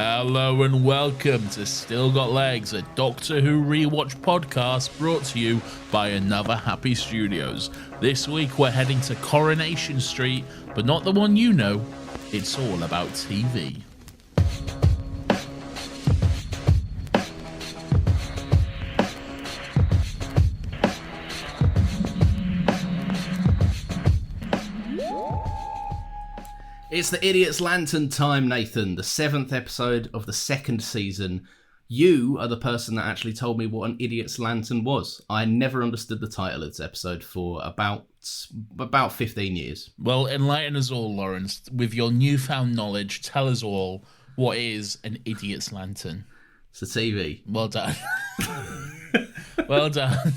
Hello and welcome to Still Got Legs, a Doctor Who Rewatch podcast brought to you by Another Happy Studios. This week we're heading to Coronation Street, but not the one you know. It's all about TV. It's the Idiot's Lantern time, Nathan. The 7th episode of the 2nd season. You are the person that actually told me what an Idiot's Lantern was. I never understood the title of this episode for about 15 years. Well, enlighten us all, Lawrence. With your newfound knowledge, tell us all what is an Idiot's Lantern. It's a TV. Well done. Well done.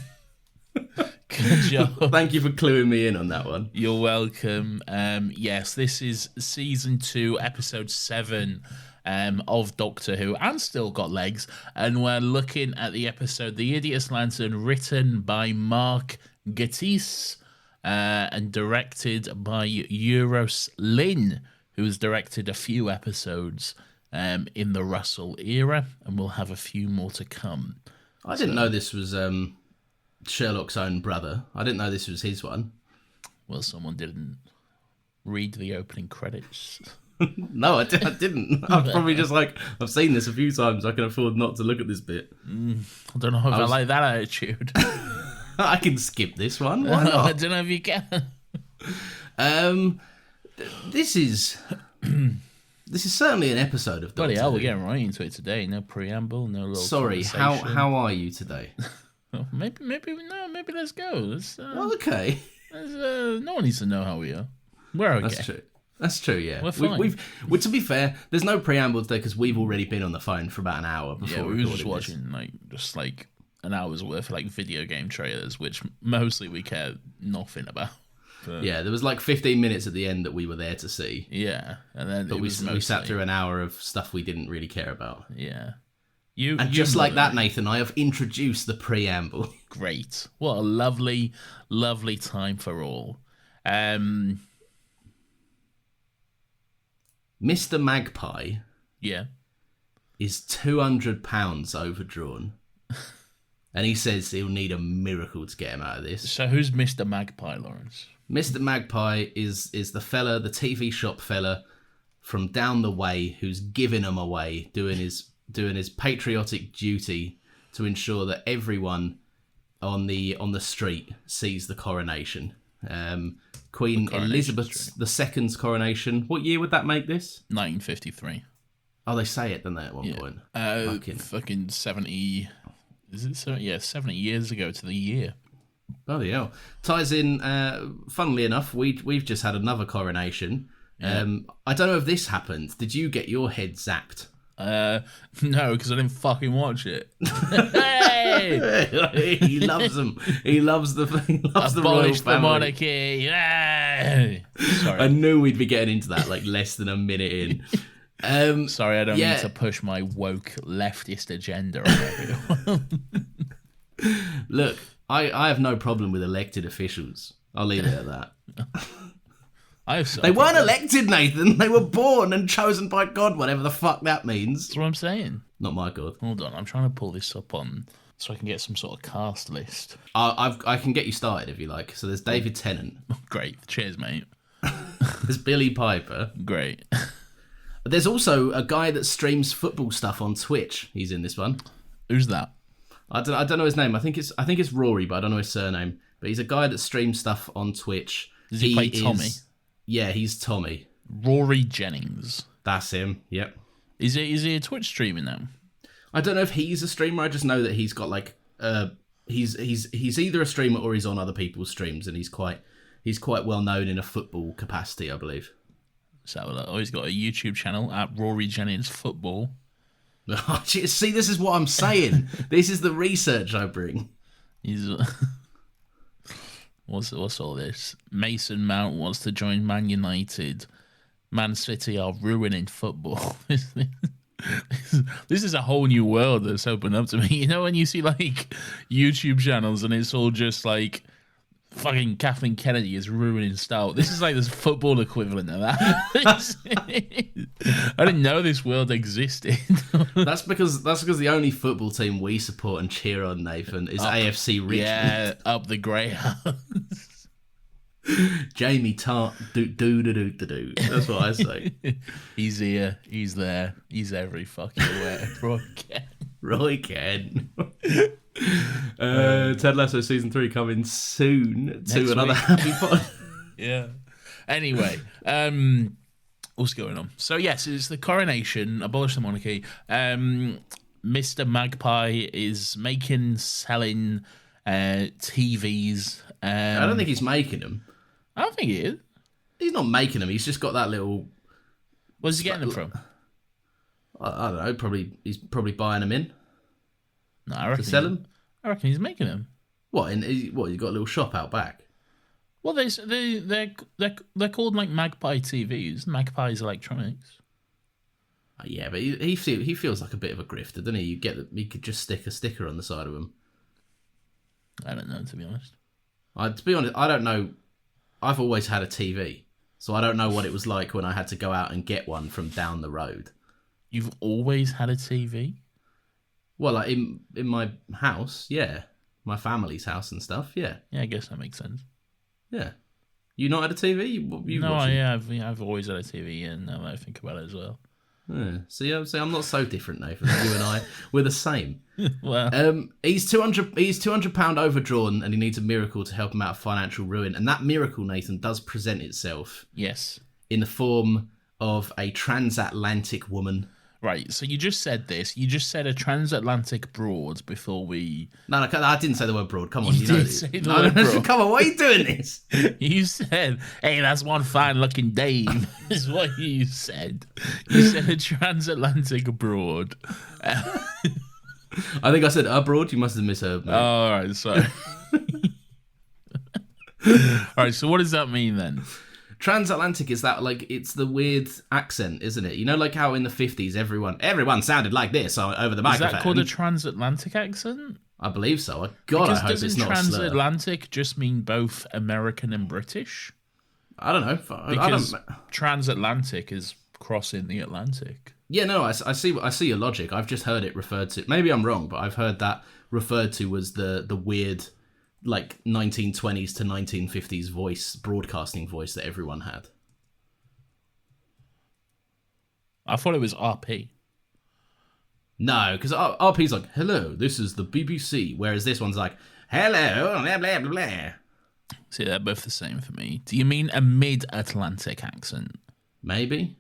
Good job. Thank you for cluing me in on that one. You're welcome. Yes, this is season 2, episode 7 of Doctor Who, and Still Got Legs. And we're looking at the episode The Idiot's Lantern, written by Mark Gatiss and directed by Euros Lynn, who has directed a few episodes in the Russell era, and we'll have a few more to come. I didn't know this was Sherlock's own brother. I didn't know this was his one. Well, someone didn't read the opening credits. No, I didn't. I was probably just like, I've seen this a few times. I can afford not to look at this bit. I don't know if I like that attitude. I can skip this one. Why not? I don't know if you can. This is certainly an episode of Doctor Bloody hell, Who. we're getting right into it today. No preamble, no little Sorry, how are you today? Oh, maybe let's go. Okay. No one needs to know how we are. We're okay. That's true. Yeah, we're fine. To be fair, there's no preamble today because we've already been on the phone for about an hour before. Yeah, we were just watching like an hour's worth of like video game trailers, which mostly we care nothing about. But, yeah, there was like 15 minutes at the end that we were there to see. Yeah, and then we sat through an hour of stuff we didn't really care about. Yeah. Just like that, Nathan, I have introduced the preamble. Great. What a lovely, lovely time for all. Mr. Magpie is £200 overdrawn. And he says he'll need a miracle to get him out of this. So who's Mr. Magpie, Lawrence? Mr. Magpie is the TV shop fella from down the way who's giving them away, doing his patriotic duty to ensure that everyone on the street sees the coronation. Queen Elizabeth II's coronation. What year would that make this? 1953. Oh, they say it, don't they, at one point? Fucking 70... Is it 70? Yeah, 70 years ago to the year. Bloody hell. Ties in, funnily enough, we've just had another coronation. Yeah. I don't know if this happened. Did you get your head zapped? No, because I didn't fucking watch it. Hey! He loves them. He loves the royal family. The monarchy. Yay! Sorry. I knew we'd be getting into that like less than a minute in. Sorry, I don't need to push my woke leftist agenda on everyone. Look, I have no problem with elected officials. I'll leave it at that. They weren't elected, Nathan. They were born and chosen by God, whatever the fuck that means. That's what I'm saying. Not my God. Hold on, I'm trying to pull this up on so I can get some sort of cast list. I can get you started if you like. So there's David Tennant. Great. Cheers, mate. There's Billy Piper. Great. There's also a guy that streams football stuff on Twitch. He's in this one. Who's that? I don't know his name. I think it's Rory, but I don't know his surname. But he's a guy that streams stuff on Twitch. Does he play Tommy? Yeah, he's Tommy. Rory Jennings. That's him. Yep. Is he a Twitch streamer now? I don't know if he's a streamer. I just know that he's got like he's either a streamer or he's on other people's streams, and he's quite well known in a football capacity, I believe. So he's got a YouTube channel at Rory Jennings Football. See, this is what I'm saying. This is the research I bring. He's what's all this? Mason Mount wants to join Man United. Man City are ruining football. This is a whole new world that's opened up to me. You know when you see like YouTube channels and it's all just like fucking Kathleen Kennedy is ruining style. This is like this football equivalent of that. I didn't know this world existed. That's because the only football team we support and cheer on, Nathan, is AFC Richmond. Yeah, up the Greyhounds. Jamie Tart, do. That's what I say. He's here. He's there. He's every fucking where. Roy Ken. Ted Lasso season 3 coming soon to another happy pod. Yeah. Anyway, what's going on? So yes, it's the coronation, abolish the monarchy. Mr. Magpie is selling TVs. I don't think he's making them. I don't think he is. He's not making them. He's just got that little. Where's he getting them from? I don't know. He's probably buying them in. No, I reckon to sell them. I reckon he's making them. What? He's got a little shop out back. Well, they're called like Magpie TVs. Magpie's Electronics. Yeah, but he feels like a bit of a grifter, doesn't he? He could just stick a sticker on the side of him. I don't know, to be honest. To be honest, I don't know. I've always had a TV, so I don't know what it was like when I had to go out and get one from down the road. You've always had a TV? Well, like in my house, yeah. My family's house and stuff, yeah. Yeah, I guess that makes sense. Yeah. You not had a TV? No, I have. I've always had a TV, and now that I think about it as well. Yeah. See, I'm not so different, Nathan. You and I, we're the same. Well, he's £200 overdrawn, and he needs a miracle to help him out of financial ruin. And that miracle, Nathan, does present itself. Yes. In the form of a transatlantic woman. Right, so you just said this. You just said a transatlantic broad before we... No, I didn't say the word broad. Come on, you did know say the word broad. Come on, why are you doing this? You said, hey, that's one fine-looking dame, is what you said. You said a transatlantic broad. I think I said abroad. You must have misheard me. Oh, all right, sorry. All right, so what does that mean then? Transatlantic is that, like, it's the weird accent, isn't it? You know, like how in the 50s everyone sounded like this over the microphone. Is that called a transatlantic accent? I believe so. I hope it's not a slur. Transatlantic just mean both American and British? I don't know. Because transatlantic is crossing the Atlantic. Yeah, no, I see your logic. I've just heard it referred to. Maybe I'm wrong, but I've heard that referred to as the weird, like 1920s to 1950s broadcasting voice that everyone had. I thought it was RP. No, because RP's like, hello, this is the BBC, whereas this one's like, hello, blah, blah, blah, blah. See, they're both the same for me. Do you mean a mid-Atlantic accent? Maybe.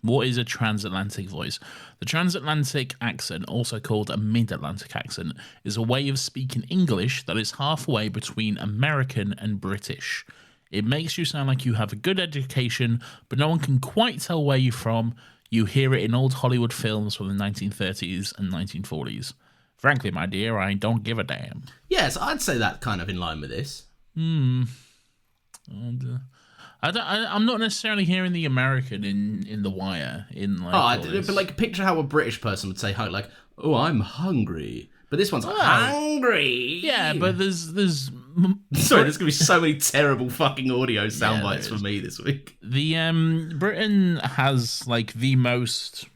What is a transatlantic voice? The transatlantic accent, also called a mid-Atlantic accent, is a way of speaking English that is halfway between American and British. It makes you sound like you have a good education, but no one can quite tell where you're from. You hear it in old Hollywood films from the 1930s and 1940s. Frankly, my dear, I don't give a damn. Yes, I'd say that kind of in line with this. I'm not necessarily hearing the American in The Wire. But like, picture how a British person would say, like, oh, I'm hungry. But this one's hungry. Yeah, but there's Sorry, there's gonna be so many terrible fucking audio sound bites for me this week. The Britain has like the most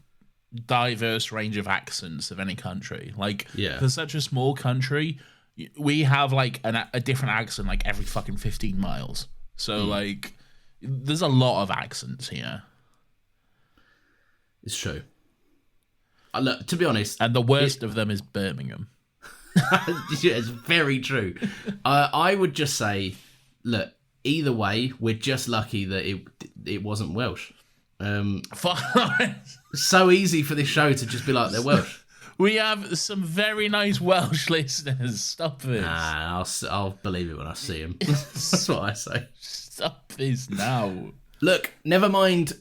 diverse range of accents of any country. Like, for such a small country, we have like a different accent like every fucking 15 miles. So like, there's a lot of accents here. It's true. Look, to be honest, and the worst of them is Birmingham. Yeah, it's very true. I would just say, look, either way, we're just lucky that it wasn't Welsh. So easy for this show to just be like, they're Welsh. We have some very nice Welsh listeners. Stop this. Nah, I'll believe it when I see him. That's what I say. Stop this now. Look, never mind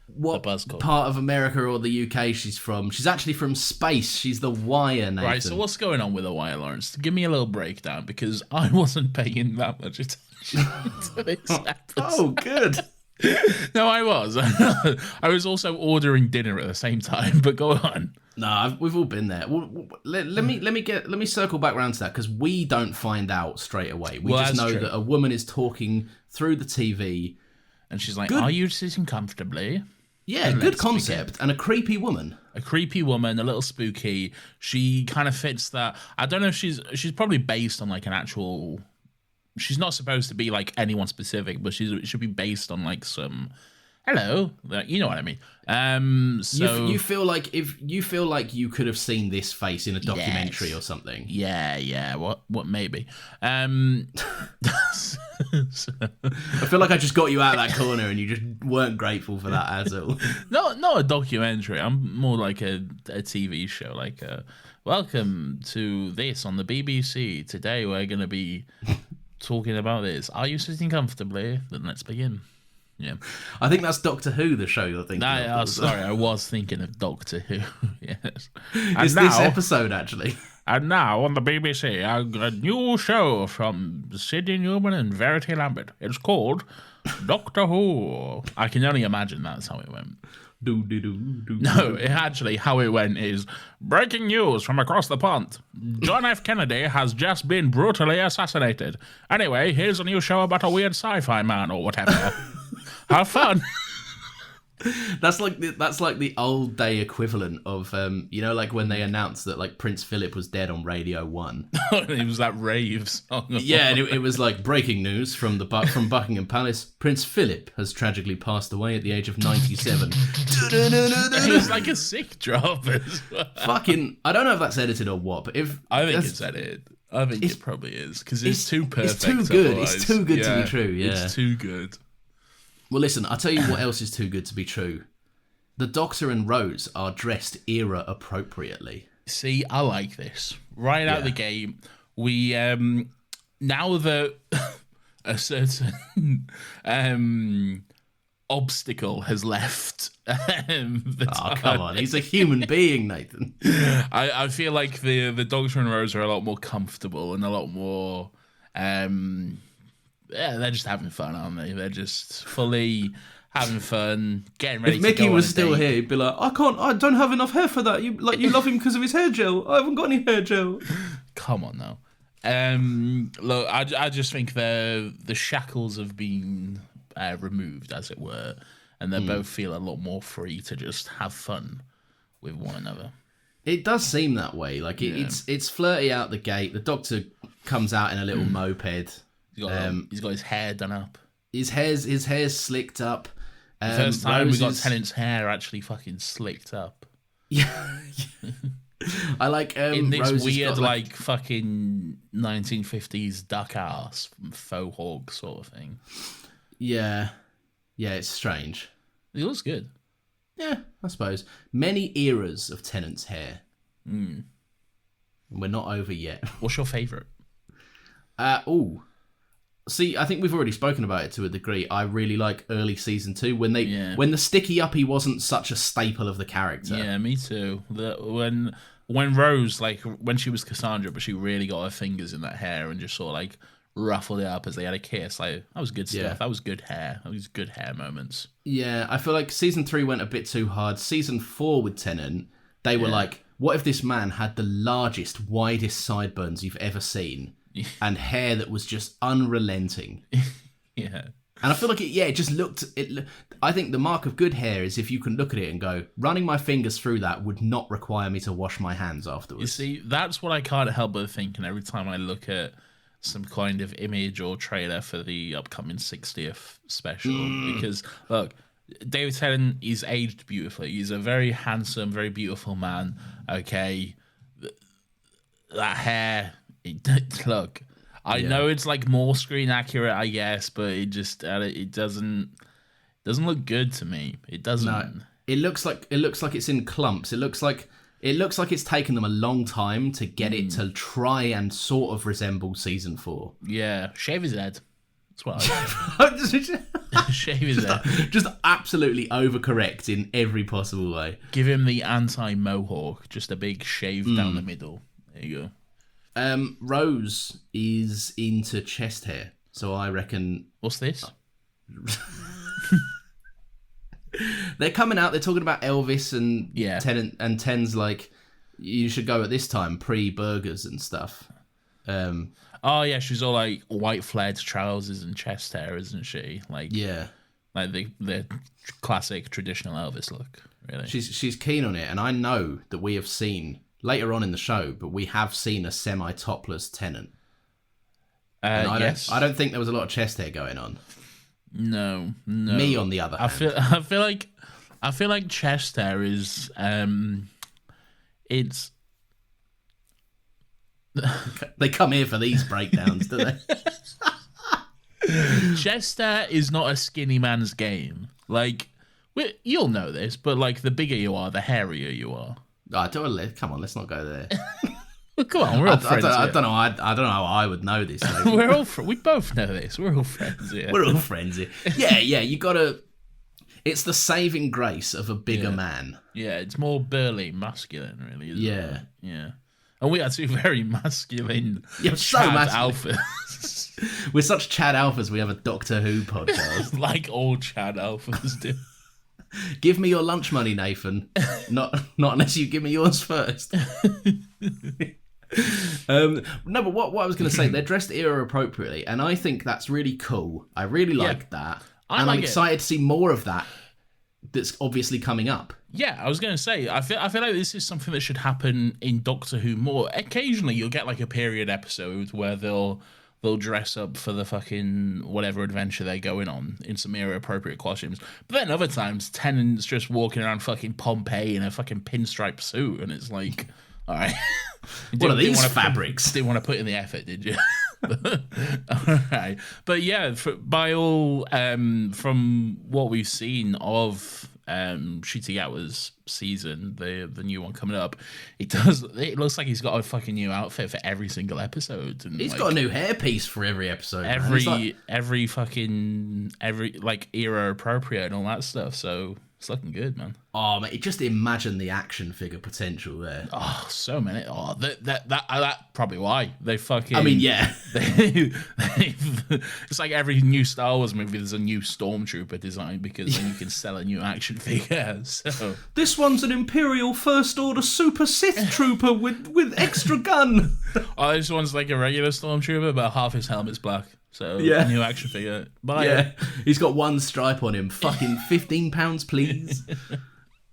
what part of America or the UK she's from. She's actually from space. She's the Wire, Nathan. Right, so what's going on with the Wire, Lawrence? Give me a little breakdown, because I wasn't paying that much attention to this episode. Oh, good. No, I was. I was also ordering dinner at the same time. But go on. No, we've all been there. Let me circle back around to that because we don't find out straight away. We just know that a woman is talking through the TV, and she's like, "Are you sitting comfortably?" Yeah, good concept, and a creepy woman. A creepy woman, a little spooky. She kind of fits that. I don't know if she's probably based on like an actual. She's not supposed to be like anyone specific, but it should be based on like some. Hello, you know what I mean. So you feel like you could have seen this face in a documentary or something. Yeah. What maybe. I feel like I just got you out of that corner and you just weren't grateful for that at all. Not a documentary. I'm more like a TV show. Like, welcome to this on the BBC. Today we're going to be talking about this. Are you sitting comfortably? Then let's begin. Yeah, I think that's Doctor Who, the show you're thinking of. Sorry, I was thinking of Doctor Who. Yes, it's this episode actually. And now on the BBC, a new show from Sidney Newman and Verity Lambert. It's called Doctor Who. I can only imagine that's how it went. No, actually, how it went is breaking news from across the pond. John F. Kennedy has just been brutally assassinated. Anyway, here's a new show about a weird sci-fi man or whatever. Have fun. That's like the old day equivalent of like when they announced that like Prince Philip was dead on Radio 1. It was that rave song. Yeah, and it was like breaking news from Buckingham Palace. Prince Philip has tragically passed away at the age of 97. It was like a sick drop as well. Fucking, I don't know if that's edited or what, but I think it's edited. I think it probably is because it's too perfect. It's too good. Otherwise. It's too good to be true. Yeah, it's too good. Well, listen, I'll tell you what else is too good to be true. The Doctor and Rose are dressed era appropriately. See, I like this. Right out the gate, we now that a certain obstacle has left come on, he's a human being, Nathan. I feel like the Doctor and Rose are a lot more comfortable and a lot more they're just having fun, aren't they? They're just fully having fun, getting ready. If Mickey was still date. here, he'd be like, I don't have enough hair for that. You love him because of his hair gel. I haven't got any hair gel. Come on now. Look, I just think the shackles have been removed, as it were, and they both feel a lot more free to just have fun with one another. It does seem that way. Like it's flirty out the gate. The Doctor comes out in a little moped. He's got his hair done up. His hair's slicked up. The first time we got Tennant's hair actually fucking slicked up. Yeah. I like in this Rose's weird like fucking 1950s duck ass faux hawk sort of thing. Yeah, it's strange. It looks good. Yeah, I suppose. Many eras of Tennant's hair. We're not over yet. What's your favourite? See, I think we've already spoken about it to a degree. I really like early season 2 when the sticky uppy wasn't such a staple of the character. Yeah, me too. When Rose, like when she was Cassandra, but she really got her fingers in that hair and just sort of like ruffled it up as they had a kiss. Like that was good stuff. Yeah. That was good hair. That was good hair moments. Yeah, I feel like season 3 went a bit too hard. Season 4 with Tennant, they were like, what if this man had the largest, widest sideburns you've ever seen? And hair that was just unrelenting. Yeah. And I feel like it just looked... I think the mark of good hair is if you can look at it and go, running my fingers through that would not require me to wash my hands afterwards. You see, that's what I can't help but thinking every time I look at some kind of image or trailer for the upcoming 60th special. Because, look, David Tennant is aged beautifully. He's a very handsome, very beautiful man. Okay. That hair... Look, I know it's like more screen accurate, I guess, but it just it doesn't look good to me. It doesn't. No, it looks like it's in clumps. It looks like it's taken them a long time to get it to try and sort of resemble season 4. Yeah, shave his head. That's what I shave his head. Just absolutely overcorrect in every possible way. Give him the anti-mohawk, just a big shave down the middle. There you go. Rose is into chest hair, so I reckon... What's this? They're coming out. They're talking about Elvis and Yeah. Ten, and Ten's like, you should go at this time pre-burgers and stuff. Oh yeah, she's all like white flared trousers and chest hair, isn't she? Like Yeah, like the classic traditional Elvis look. Really, she's keen on it, and I know that we have seen later on in the show, but we have seen a semi-topless Tennant. And I don't think there was a lot of chest hair going on. No. Me, on the other hand, I feel like chest hair is it's. They come here for these breakdowns, do they? Chest hair is not a skinny man's game. Like, you'll know this, but like the bigger you are, the hairier you are. Come on, let's not go there. Well, come on, we're all friends. I don't know. I don't know how I would know this. We both know this. We're all friends here. We're all friends here. Yeah. You gotta. It's the saving grace of a bigger man. Yeah, it's more burly, masculine, really. Isn't it? Yeah. And we are two very masculine, Chad alphas. We're such Chad alphas. We have a Doctor Who podcast, like all Chad alphas do. Give me your lunch money, Nathan. Not unless you give me yours first. No, but what I was going to say, they're dressed era appropriately, and I think that's really cool. I really like that, and I'm excited to see more of that. That's obviously coming up. Yeah, I was going to say, I feel like this is something that should happen in Doctor Who more. Occasionally, you'll get like a period episode where they'll dress up for the fucking whatever adventure they're going on in some era appropriate costumes. But then other times, Tennant's just walking around fucking Pompeii in a fucking pinstripe suit, and it's like, all right. What are these fabrics? Didn't want to put in the effort, did you? All right. But yeah, by all, from what we've seen of Shitagawa's season, the new one coming up, it looks like he's got a fucking new outfit for every single episode. And he's got a new hairpiece for every episode. Every like era appropriate and all that stuff. So it's looking good, man. Oh man, just imagine the action figure potential there. Oh, so many. Oh, that probably why they fucking. I mean, yeah. It's like every new Star Wars movie, there's a new Stormtrooper design because then you can sell a new action figure. So this one's an Imperial First Order Super Sith Trooper with extra gun. Oh, this one's like a regular Stormtrooper, but half his helmet's black. So new action figure. He's got one stripe on him. Fucking £15, please.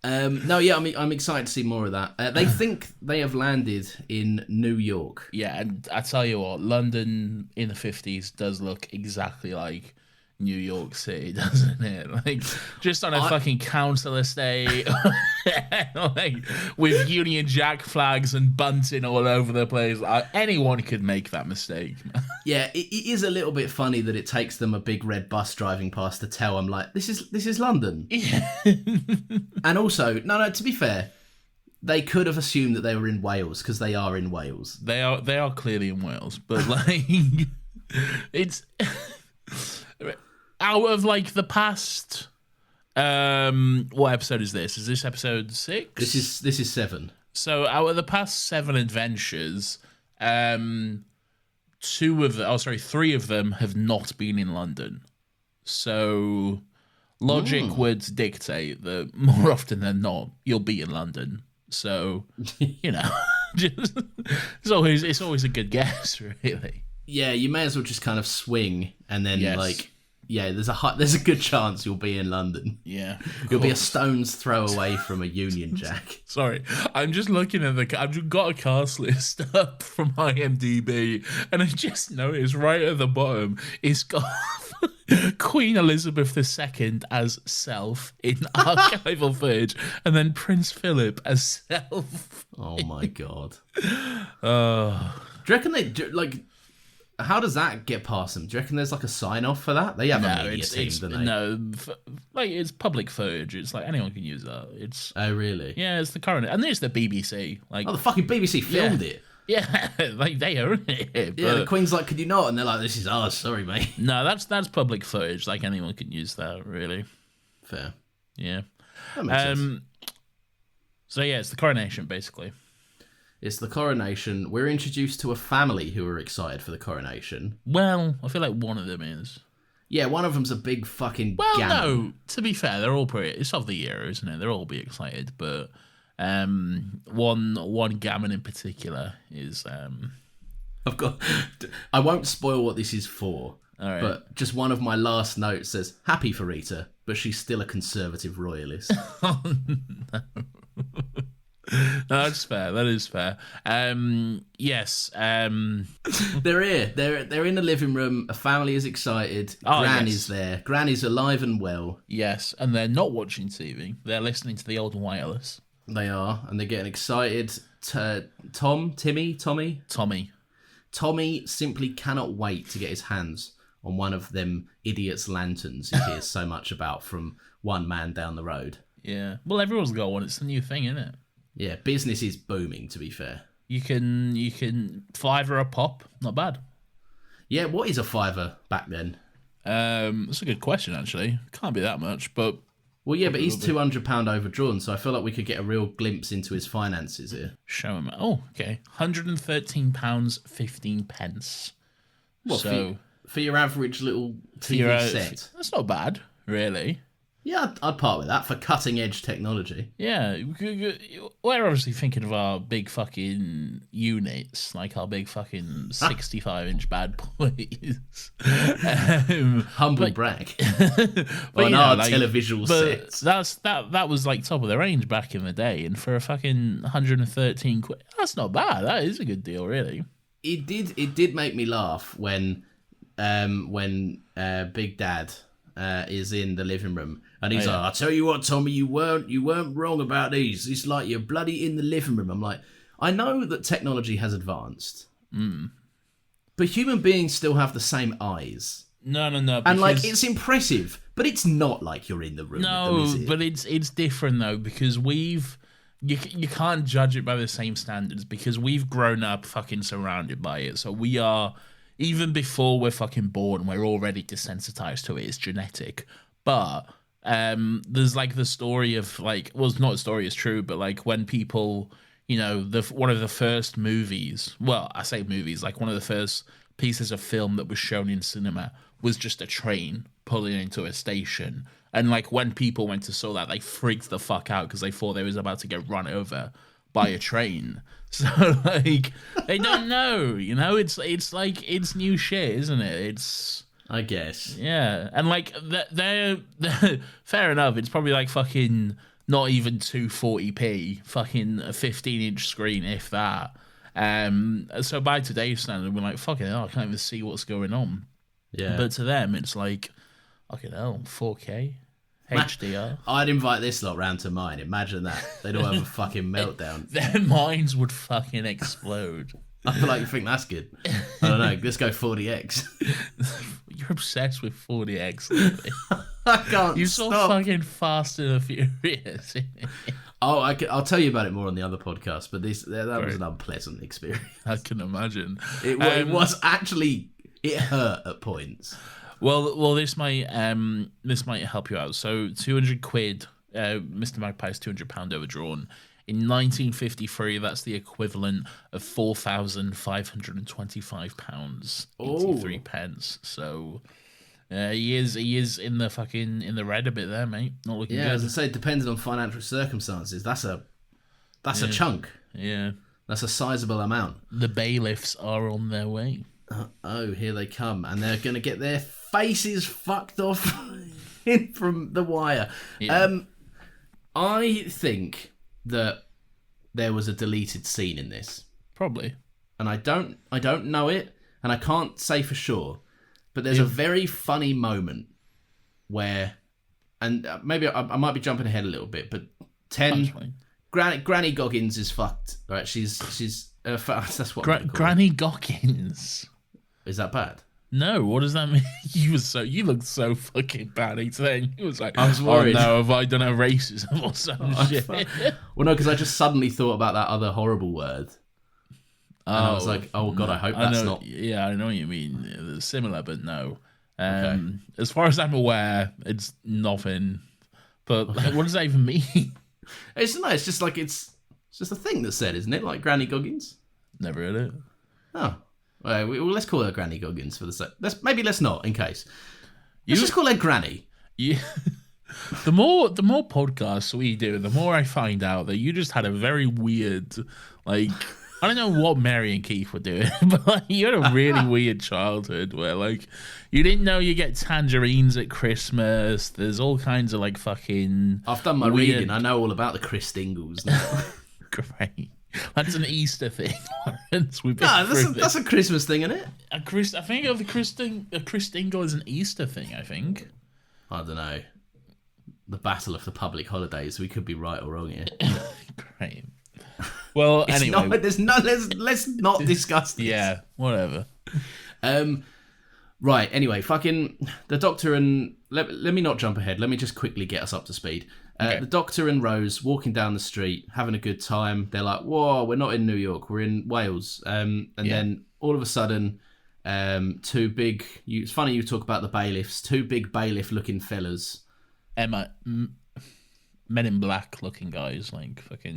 I'm excited to see more of that. They think they have landed in New York. Yeah, and I tell you what, London in the 50s does look exactly like New York City, doesn't it? Like, just on a fucking council estate, like, with Union Jack flags and bunting all over the place. Anyone could make that mistake. Yeah, it is a little bit funny that it takes them a big red bus driving past to tell them, like, this is London. Yeah. And also, no, to be fair, they could have assumed that they were in Wales because they are in Wales. They are clearly in Wales, but like, it's. Out of like the past, what episode is this? Is this episode 6? This is 7. So out of the past 7 adventures, 3 of them have not been in London. So logic would dictate that more often than not, you'll be in London. So you know, it's always a good guess, really. Yeah, you may as well just kind of swing and then there's a good chance you'll be in London. Yeah, you'll be a stone's throw away from a Union Jack. Sorry, I'm just looking at I've just got a cast list up from IMDb, and I just noticed right at the bottom it's got Queen Elizabeth II as Self in archival footage, and then Prince Philip as Self. Oh my god! Do you reckon they like? How does that get past them? Do you reckon there's like a sign off for that? They have a media team, don't they? No, like it's public footage. It's like anyone can use that. It's really? Yeah, it's the current, and there's the BBC. Like, the fucking BBC filmed it. Yeah, like they own it. Yeah, the Queen's like, could you not? And they're like, this is ours. Sorry, mate. No, that's public footage. Like anyone can use that. Really. Fair. Yeah. That makes sense. So yeah, it's the coronation basically. It's the coronation. We're introduced to a family who are excited for the coronation. Well, I feel like one of them is. Yeah, one of them's a big fucking Well, gammon. no, to be fair, they're all pretty... It's of the year, isn't it? They'll all be excited, but one gammon in particular is... I won't spoil what this is for, All right. but just one of my last notes says, happy for Rita, but she's still a conservative royalist. Oh, no. No, that's fair. That is fair. Yes. They're here. They're in the living room. A family is excited. Oh, Granny's yes. there. Granny's alive and well. Yes, and they're not watching TV. They're listening to the old wireless. They are, and they're getting excited. Tommy simply cannot wait to get his hands on one of them idiots' lanterns he hears so much about from one man down the road. Yeah. Well, everyone's got one. It's the new thing, isn't it? Yeah, business is booming, to be fair. You can $5 a pop. Not bad. Yeah, what is a $5 back then? That's a good question, actually. Can't be that much, but... Well, yeah, but he's £200 overdrawn, so I feel like we could get a real glimpse into his finances here. Show him. Oh, okay. £113.15. What, so for your average little TV set? That's not bad, really. Yeah, I'd part with that for cutting-edge technology. Yeah, we're obviously thinking of our big fucking units, like our big fucking 65-inch bad boys. Humble brag. But on our televisual sets. That was like top of the range back in the day, and for a fucking 113 quid, that's not bad. That is a good deal, really. It did make me laugh when Big Dad is in the living room and he's like, "I'll tell you what, Tommy, you weren't wrong about these. It's like you're bloody in the living room." I'm like, I know that technology has advanced, but human beings still have the same eyes. No. And like, it's impressive, but it's not like you're in the room. No, with them, is it? but it's different though, because you can't judge it by the same standards, because we've grown up fucking surrounded by it. So we are, even before we're fucking born, we're already desensitized to it. It's genetic. But there's like the story of like, well, it's not a story, it's true, but like when people, you know, one of the first movies, well, I say movies, like one of the first pieces of film that was shown in cinema was just a train pulling into a station. And like when people went to saw that, they freaked the fuck out because they thought they was about to get run over by a train. So like they don't know, you know. It's like it's new shit, isn't it? It's, I guess. Yeah, and like they're fair enough. It's probably like fucking not even 240p, fucking a 15-inch screen, if that. So by today's standard, we're like, fucking hell, I can't even see what's going on. Yeah. But to them, it's like, fucking hell, 4K, HDR. I'd invite this lot round to mine. Imagine that. They'd all have a fucking meltdown. Their minds would fucking explode. I feel like you think that's good. I don't know. Let's go 40x. You're obsessed with 40x. I can't You stop. saw fucking Fast and the Furious. Oh, I'll tell you about it more on the other podcast, but that was an unpleasant experience. I can imagine. It was actually, it hurt at points. Well, this might help you out. So 200 quid, Mr. Magpie's £200 overdrawn. In 1953, that's the equivalent of £4,525.83. So he is in the red a bit there, mate. Not looking good. Yeah, as I say, depending on financial circumstances, that's a chunk. Yeah, that's a sizable amount. The bailiffs are on their way. Oh, here they come, and they're going to get their faces fucked off in from the wire. Yeah. I think that there was a deleted scene in this, probably, and I don't know it, and I can't say for sure, but there's a very funny moment where, and maybe I might be jumping ahead a little bit, but Granny Goggins is fucked, right? She's that's what Granny Goggins. Is that bad? No, what does that mean? You looked so fucking batty today. You was like, I was worried. Oh no, have I done a racism or some shit? Well, no, because I just suddenly thought about that other horrible word. And I was like, oh god, I hope that's not. Yeah, I know what you mean. It's similar, but no. As far as I'm aware, it's nothing. But what does that even mean? It's just like it's just a thing that's said, isn't it? Like Granny Goggins. Never heard it. Oh. Well, let's call her Granny Goggins for the sake. Let's not, in case. Let's just call her Granny. You, the more podcasts we do, the more I find out that you just had a very weird, like, I don't know what Mary and Keith were doing, but like, you had a really weird childhood where like you didn't know you get tangerines at Christmas. There's all kinds of like fucking. I've done my reading. I know all about the Christingles now. Great. That's an Easter thing, Lawrence. That's a Christmas thing, isn't it? I think of the Christingle is an Easter thing. I think. I don't know. The battle of the public holidays. We could be right or wrong here. Great. Well, anyway, let's not discuss this. Yeah, whatever. Right. Anyway, fucking the Doctor and let me not jump ahead. Let me just quickly get us up to speed. Okay. The Doctor and Rose walking down the street, having a good time. They're like, "Whoa, we're not in New York. We're in Wales." Then all of a sudden, two big. It's funny you talk about the bailiffs. Two big bailiff-looking fellas. Men in black-looking guys, like fucking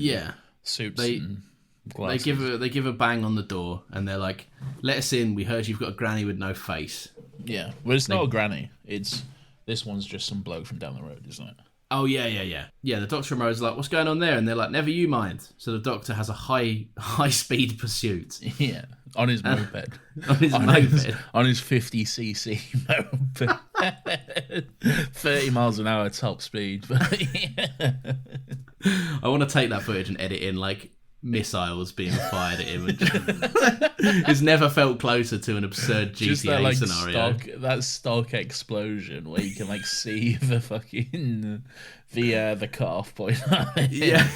suits and glasses. They give a bang on the door, and they're like, "Let us in. We heard you've got a granny with no face." Yeah, well, it's not a granny. This one's just some bloke from down the road, isn't it? Oh, yeah. The Doctor and Rose are like, "What's going on there?" And they're like, "Never you mind." So the Doctor has a high-speed pursuit. Yeah, on his moped. On his 50cc moped. 30 miles an hour top speed. I want to take that footage and edit in, like, missiles being fired at him. It's never felt closer to an absurd GTA just that, like, scenario. That stock explosion where you can like see the fucking the cutoff point. Yeah.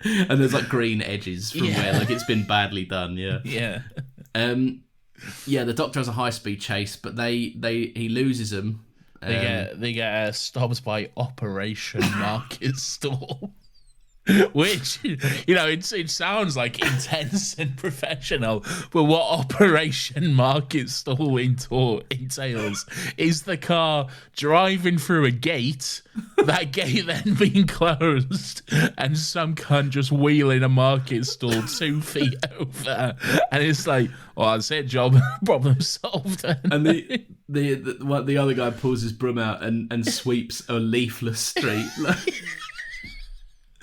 And there's like green edges from where like it's been badly done. Yeah. The Doctor has a high speed chase, but he loses them. They get stopped by Operation Market Stall. Which, it sounds like intense and professional, but what Operation Market Stall entails is the car driving through a gate, that gate then being closed, and some cunt just wheeling a market stall 2 feet over, and it's like, well, that's it, problem solved. And the other guy pulls his broom out and sweeps a leafless street.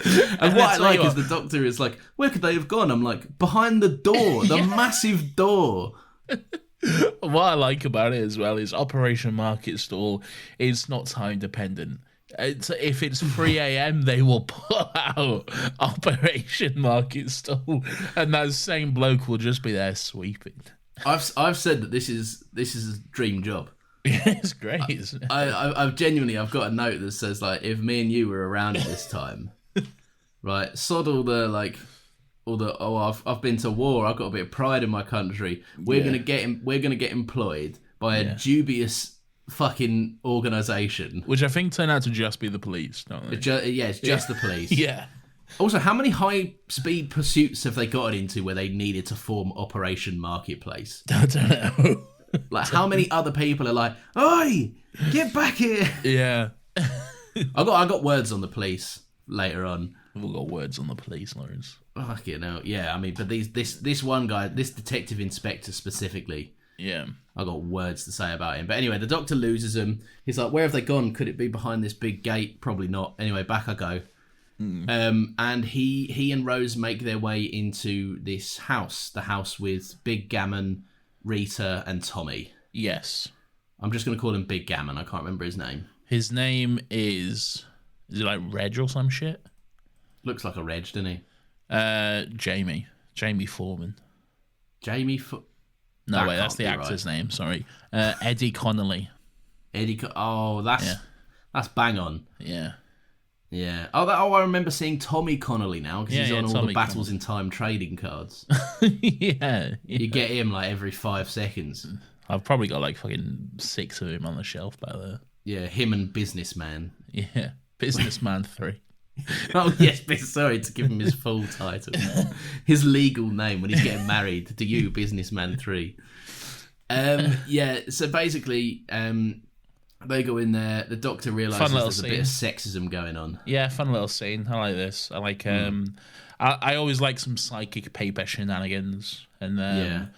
And what I like is the Doctor is like, where could they have gone? I'm like, behind the door, the massive door. What I like about it as well is Operation Market Stall is not time dependent. If it's 3 a.m, they will pull out Operation Market Stall, and that same bloke will just be there sweeping. I've said that this is a dream job. Yeah, it's great. I've genuinely got a note that says like, if me and you were around at this time. Right, sod all the I've been to war. I've got a bit of pride in my country. We're gonna get employed by a dubious fucking organisation, which I think turned out to just be the police. Don't they? It's just the police. Yeah. Also, how many high speed pursuits have they gotten into where they needed to form Operation Marketplace? I don't know. Like, how many other people are like, "Oi, get back here"? Yeah. I got words on the police later on. We've all got words on the police, Lawrence. Fuck it, no. Yeah, I mean, but this one guy, this detective inspector specifically, yeah, I got words to say about him. But anyway, the Doctor loses him. He's like, where have they gone? Could it be behind this big gate? Probably not. Anyway, back I go. And he and Rose make their way into this house, the house with Big Gammon, Rita, and Tommy. Yes. I'm just going to call him Big Gammon. I can't remember his name. His name is it like Reg or some shit? Looks like a Reg, doesn't he? Jamie Foreman. No, wait, that's the actor's name. Sorry, Eddie Connolly. That's bang on. Yeah. Yeah. I remember seeing Tommy Connolly now because he's on all Tommy the Battles in Time trading cards. Yeah. You get him like every 5 seconds. I've probably got like fucking 6 of him on the shelf back there. Yeah, him and Businessman. Yeah, Businessman 3. Oh yes, sorry to give him his full title, his legal name when he's getting married to you, Businessman 3. So basically, they go in there. The Doctor realizes there's a bit of sexism going on. Yeah, fun little scene. I like this. I like. I always like some psychic paper shenanigans and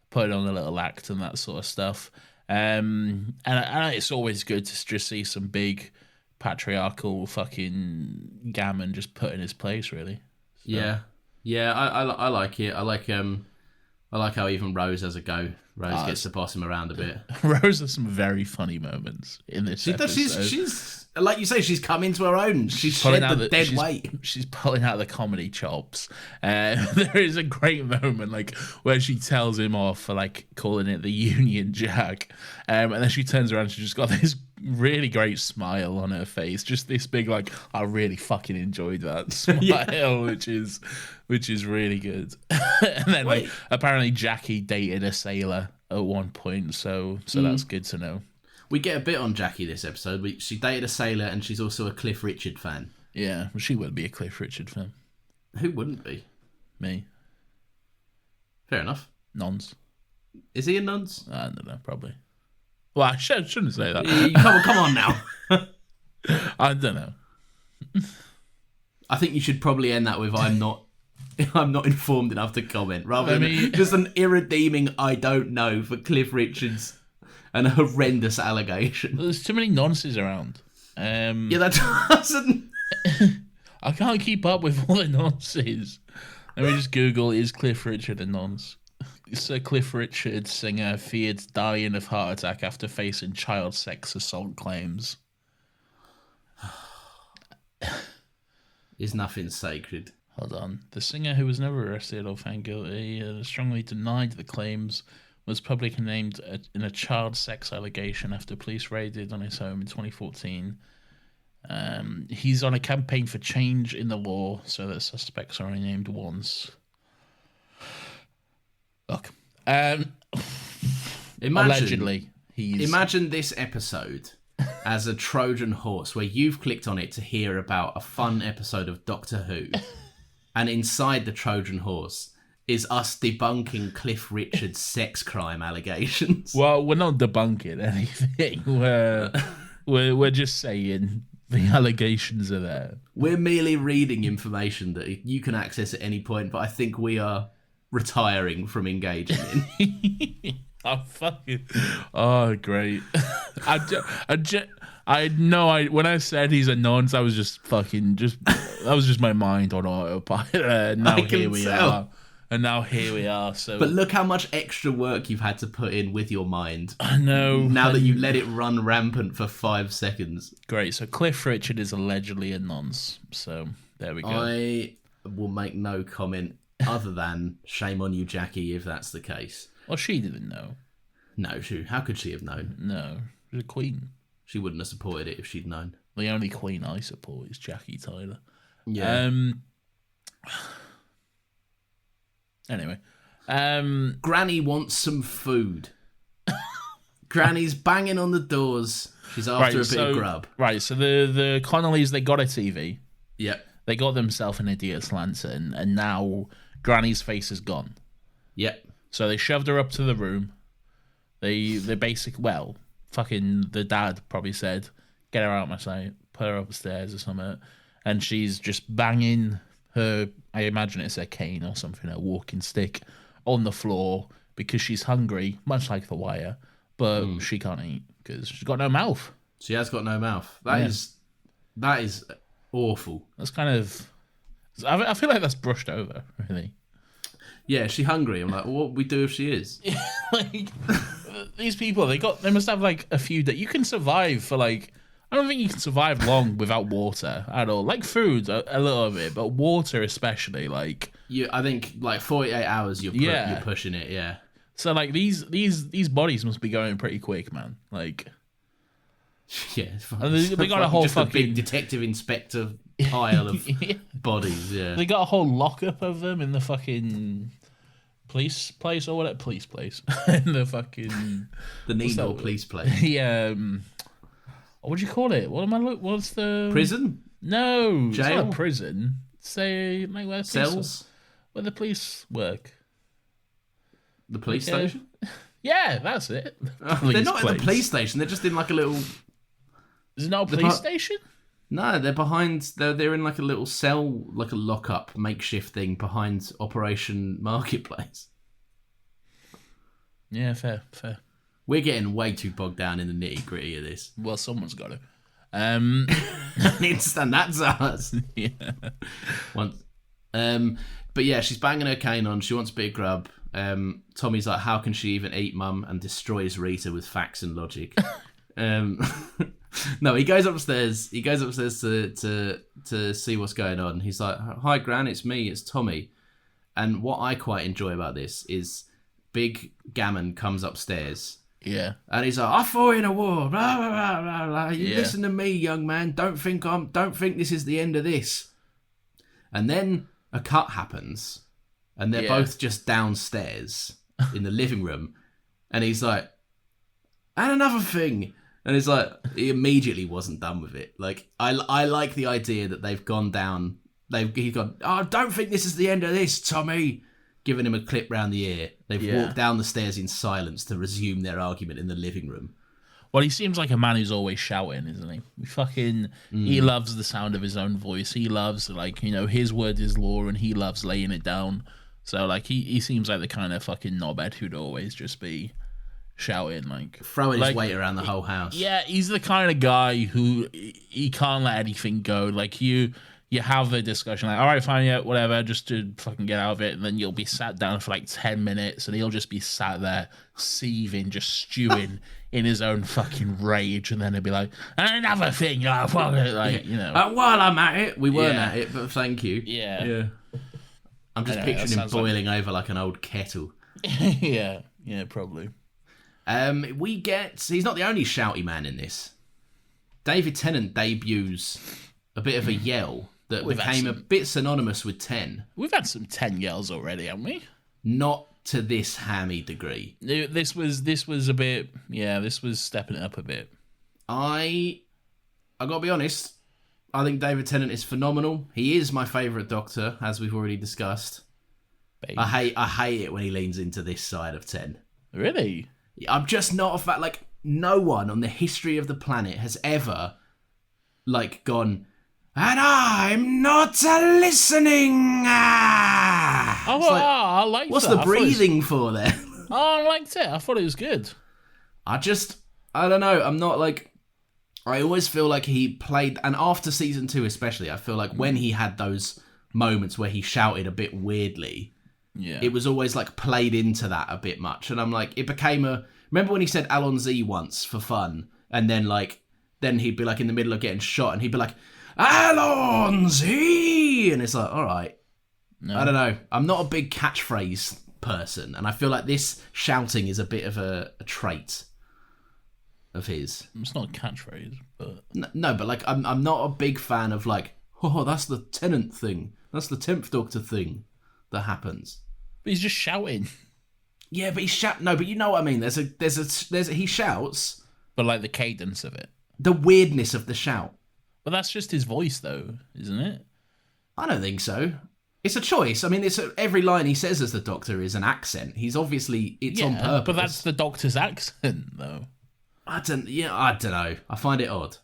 put on a little act and that sort of stuff. And it's always good to just see some big patriarchal fucking gammon just put in his place, really. So. Yeah. I like it. I like how even Rose has a go. Rose gets to boss him around a bit. Rose has some very funny moments in this episode. She's like you say, she's come into her own. She's shed the dead weight. She's pulling out the comedy chops. There is a great moment where she tells him off for calling it the Union Jack, and then she turns around and she's just got this really great smile on her face. Just this big I really fucking enjoyed that smile, which is really good. And then apparently Jackie dated a sailor at one point, so that's good to know. We get a bit on Jackie this episode. She dated a sailor and she's also a Cliff Richard fan. Yeah, well, she would be a Cliff Richard fan. Who wouldn't be? Me. Fair enough. Nons. Is he a nonce? I don't know, probably. Well, I shouldn't say that. Come on now. I don't know. I think you should probably end that with I'm not informed enough to comment, rather than just an irredeeming I don't know for Cliff Richards and a horrendous allegation. There's too many nonces around. Yeah, that doesn't... I can't keep up with all the nonces. Let me just Google, is Cliff Richard a nonce? Sir Cliff Richard, singer, feared dying of heart attack after facing child sex assault claims. Is nothing sacred. Hold on. The singer, who was never arrested or found guilty, strongly denied the claims, was publicly named in a child sex allegation after police raided on his home in 2014. He's on a campaign for change in the law so that suspects are only named once. Look. Allegedly, Imagine this episode as a Trojan horse where you've clicked on it to hear about a fun episode of Doctor Who. And inside the Trojan horse is us debunking Cliff Richard's sex crime allegations. Well, we're not debunking anything. We're just saying the allegations are there. We're merely reading information that you can access at any point, but I think we are retiring from engaging in. Oh, great. When I said he's a nonce, I was just that was just my mind on autopilot. Now here we are. And now here we are. So, but look how much extra work you've had to put in with your mind. I know. Now that you let it run rampant for 5 seconds. Great. So Cliff Richard is allegedly a nonce. So there we go. I will make no comment other than shame on you, Jackie, if that's the case. Well, she didn't know. No, how could she have known? No, she's a queen. She wouldn't have supported it if she'd known. The only queen I support is Jackie Tyler. Yeah. Anyway, Granny wants some food. Granny's banging on the doors. She's after a bit of grub. Right, so the Connollys, they got a TV. Yep. They got themselves an idiot's lantern, and now Granny's face is gone. Yep. So they shoved her up to the room. The dad probably said, get her out my sight, put her upstairs or something. And she's just banging her, I imagine it's a cane or something, a walking stick, on the floor because she's hungry, much like the Wire, but she can't eat because she's got no mouth. She has got no mouth. That is awful. That's kind of... I feel like that's brushed over, really. Yeah, is she hungry? I'm like, what would we do if she is? These people, they must have a few that you can survive for I don't think you can survive long without water at all. Like food, a little bit, but water especially. I think 48 hours you're pushing it. Yeah. So these bodies must be going pretty quick, man. Yeah, they got a whole just fucking a big detective inspector pile of bodies. Yeah, they got a whole lockup of them in the fucking police place or whatever. Police place in the fucking the Needle police place. Yeah. What do you call it? What's the prison? No, jail. It's not a prison. Say where cells where the police work. The police station. Yeah, that's it. They're not in the police station. They're just in a little. Is it not a police station? No, they're behind. They're in a little cell, like a lockup makeshift thing behind Operation Marketplace. Yeah, fair. We're getting way too bogged down in the nitty gritty of this. Well, someone's got to. I need to stand that's us. Yeah. But yeah, she's banging her cane on. She wants a bit of grub. Tommy's like, how can she even eat, mum? And destroys Rita with facts and logic. No, he goes upstairs. He goes upstairs to see what's going on. He's like, hi, Gran, it's me. It's Tommy. And what I quite enjoy about this is Big Gammon comes upstairs. Yeah. And he's like, I fought in a war. Blah, blah, blah, blah, blah. You listen to me, young man. Don't think this is the end of this. And then a cut happens. And they're both just downstairs in the living room. And he's like, and another thing. And it's like, he immediately wasn't done with it. Like, I like the idea that they've gone down. He's gone, oh, don't think this is the end of this, Tommy. Giving him a clip round the ear. They've walked down the stairs in silence to resume their argument in the living room. Well, he seems like a man who's always shouting, isn't he? He loves the sound of his own voice. He loves, like, you know, his word is law and he loves laying it down. So, like, he seems like the kind of fucking knobhead who'd always just be shouting, like... Throwing his weight around the whole house. Yeah, he's the kind of guy who he can't let anything go. Like, you have the discussion, like, all right, fine, yeah, whatever, just to fucking get out of it, and then you'll be sat down for, like, 10 minutes, and he'll just be sat there, seething, just stewing in his own fucking rage, and then he'll be like, another thing, oh, fuck it, like, you know. While I'm at it, we weren't at it, but thank you. Yeah. I'm just picturing him boiling over like an old kettle. Yeah, probably. He's not the only shouty man in this. David Tennant debuts a bit of a yell that became a bit synonymous with 10. We've had some 10 yells already, haven't we? Not to this hammy degree. This was a bit, this was stepping it up a bit. I gotta be honest, I think David Tennant is phenomenal. He is my favourite Doctor, as we've already discussed. Baby. I hate it when he leans into this side of 10. Really? I'm just not a fan. Like, no one on the history of the planet has ever, like, gone, and I'm not Oh, listening. I liked what's that. the breathing for there? Oh, I liked it. I thought it was good. I don't know. I'm not like... I always feel like he played... And after season 2 especially, I feel like when he had those moments where he shouted a bit weirdly, it was always like played into that a bit much. And I'm like, it became a... Remember when he said Alonzi once for fun? And then then he'd be like in the middle of getting shot and he'd be like, Alonzi! And it's like, all right. No. I don't know. I'm not a big catchphrase person. And I feel like this shouting is a bit of a trait of his. It's not a catchphrase, but... No, but like, I'm not a big fan of like, oh, that's the Tennant thing. That's the 10th Doctor thing that happens. But he's just shouting. Yeah, but no, but you know what I mean. He shouts. But like the cadence of it. The weirdness of the shout. But that's just his voice though, isn't it? I don't think so. It's a choice. I mean, every line he says as the Doctor is an accent. He's obviously, it's on purpose. But that's the Doctor's accent though. I don't know. I find it odd.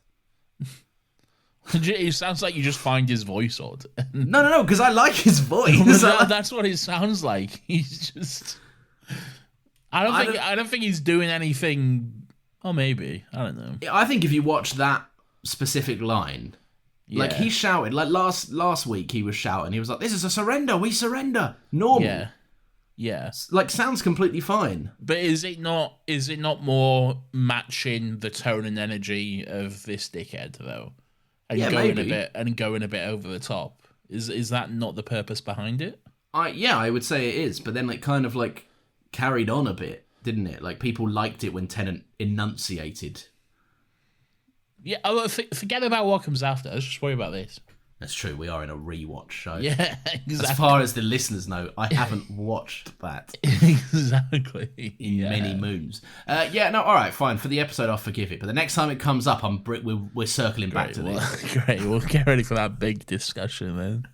It sounds like you just find his voice odd. No, because I like his voice. That's what it sounds like. He's just... I don't think he's doing anything... Oh, maybe. I don't know. I think if you watch that specific line... Like, he shouted. Like, last week he was shouting. He was like, this is a surrender. We surrender. Normal. Yeah. Like, sounds completely fine. But is it not more matching the tone and energy of this dickhead, though? And going a bit over the top. Is that not the purpose behind it? I would say it is. But then it kind of, like, carried on a bit, didn't it? Like, people liked it when Tennant enunciated. Yeah, forget about what comes after. Let's just worry about this. That's true. We are in a rewatch show. Yeah, exactly. As far as the listeners know, I haven't watched that. Exactly. In many moons. All right, fine. For the episode, I'll forgive it. But the next time it comes up, we're circling back to this. Great. We'll get ready for that big discussion then.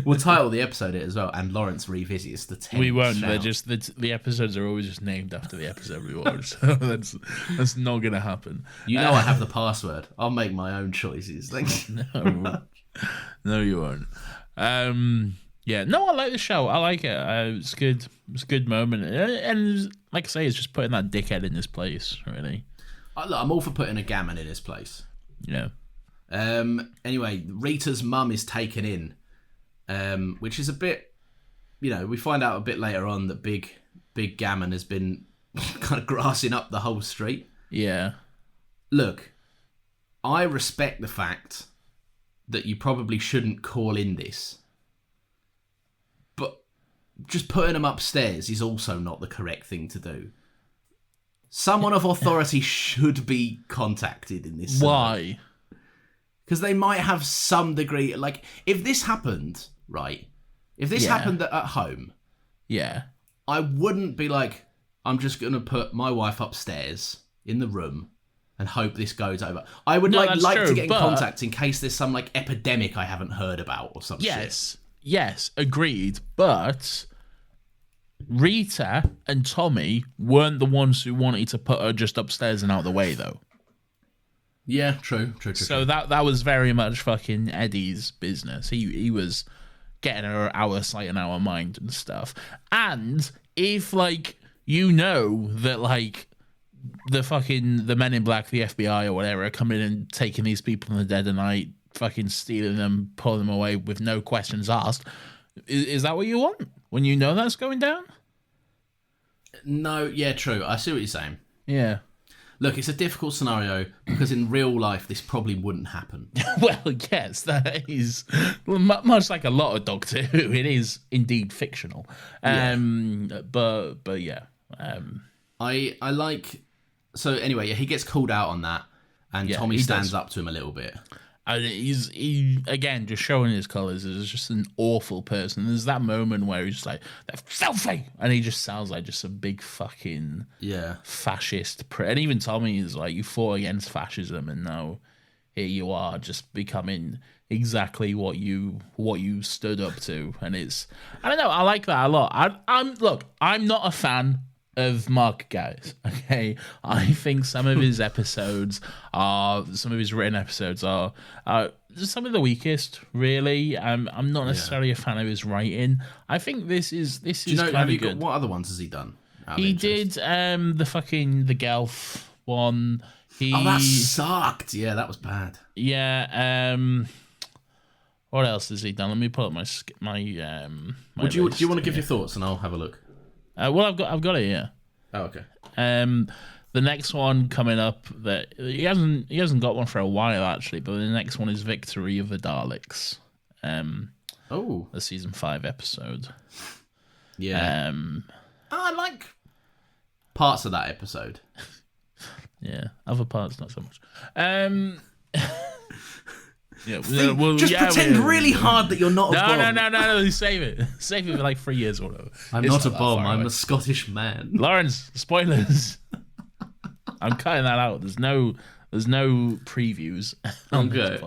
We'll title the episode it as well, and Lawrence revisits the 10. We won't. They're just the episodes are always just named after the episode we watch. So that's not gonna happen. You know I have the password. I'll make my own choices. Thank you. No, you won't. No, I like the show. I like it. It's good. It's a good moment, and like I say, it's just putting that dickhead in his place, really. Look, I'm all for putting a gammon in his place. Yeah. Anyway, Rita's mum is taken in, which is a bit, we find out a bit later on that Big Gammon has been kind of grassing up the whole street. Yeah. Look, I respect the fact that you probably shouldn't call in this, but just putting them upstairs is also not the correct thing to do. Someone of authority should be contacted in this. Why? Because they might have some degree... Like, if this happened, right? If this happened at home... Yeah. I wouldn't be like, I'm just going to put my wife upstairs in the room and hope this goes over. I would like true, to get in contact in case there's some like epidemic I haven't heard about or something. Yes, agreed. But Rita and Tommy weren't the ones who wanted to put her just upstairs and out the way, though. Yeah, true. So that was very much fucking Eddie's business. He was getting her our sight and our mind and stuff. And if like that like the Men in Black, the FBI or whatever, are coming and taking these people in the dead of night, fucking stealing them, pulling them away with no questions asked, is that what you want when you know that's going down? No, yeah, true. I see what you're saying. Yeah. Look, it's a difficult scenario because in real life this probably wouldn't happen. Well, yes, that is much like a lot of Doctor Who. It is indeed fictional. But yeah. I like... So anyway, he gets called out on that and Tommy stands up to him a little bit. And he again just showing his colours is just an awful person. There's that moment where he's just like, "They're filthy," and he just sounds like just a big fucking fascist. And even Tommy is like, "You fought against fascism, and now here you are, just becoming exactly what you stood up to." And I don't know, I like that a lot. I'm not a fan of Mark Gatiss, okay? I think some of his written episodes are some of the weakest, really. I'm not necessarily a fan of his writing. I think this is kind of good. What other ones has he done? He did the Gelf one. That sucked. Yeah, that was bad. Yeah. What else has he done? Let me pull up my do you want to give your thoughts and I'll have a look? Well, I've got it, yeah. Oh, okay. The next one coming up that he hasn't got one for a while actually, but the next one is Victory of the Daleks. The season 5 episode. Yeah. I like parts of that episode. Yeah, other parts not so much. Yeah, pretend really hard that you're not a bomb. No, save it for like 3 years or whatever. I'm not a bomb, I'm a Scottish man. Lawrence, spoilers. I'm cutting that out. There's no previews. I'm good.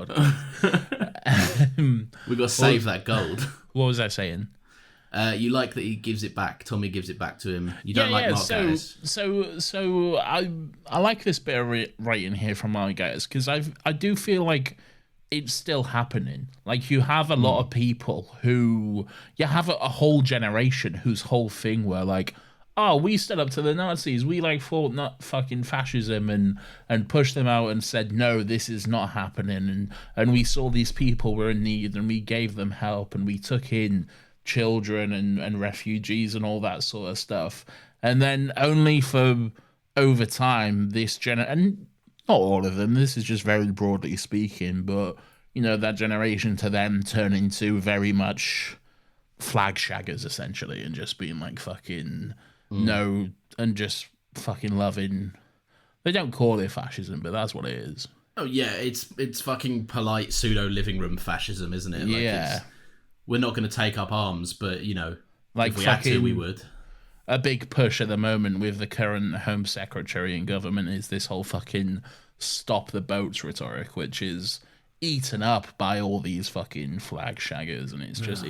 We've got to save that gold. What was I saying? You like that he gives it back. Tommy gives it back to him. You don't like Mark Gatiss. So I like this bit of writing here from Mark Gatiss because I do feel like it's still happening. Like you have a lot of people you have a whole generation whose whole thing were like, oh, we stood up to the Nazis. We like fought not fucking fascism and pushed them out and said, no, this is not happening. And we saw these people were in need and we gave them help and we took in children and refugees and all that sort of stuff. And then only for over time, and not all of them, this is just very broadly speaking, but, that generation to them turn into very much flag shaggers, essentially, and just being like fucking no, and just fucking loving. They don't call it fascism, but that's what it is. Oh, yeah, it's fucking polite pseudo-living room fascism, isn't it? Yeah. We're not going to take up arms, but, like if we had to, we would. A big push at the moment with the current Home Secretary in government is this whole fucking stop the boats rhetoric, which is eaten up by all these fucking flag shaggers, and it's just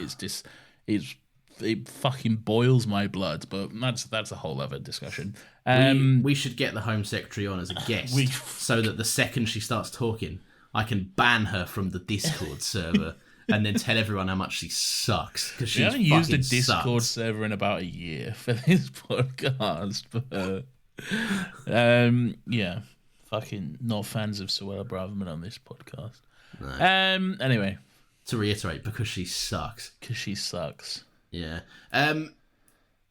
it fucking boils my blood, but that's a whole other discussion. We should get the Home Secretary on as a guest so that the second she starts talking, I can ban her from the Discord server and then tell everyone how much she sucks because We she haven't used a Discord sucks. server in about a year for this podcast, but yeah, fucking not fans of Suella Braverman on this podcast. No. Anyway, To reiterate, because she sucks. because she sucks. Yeah.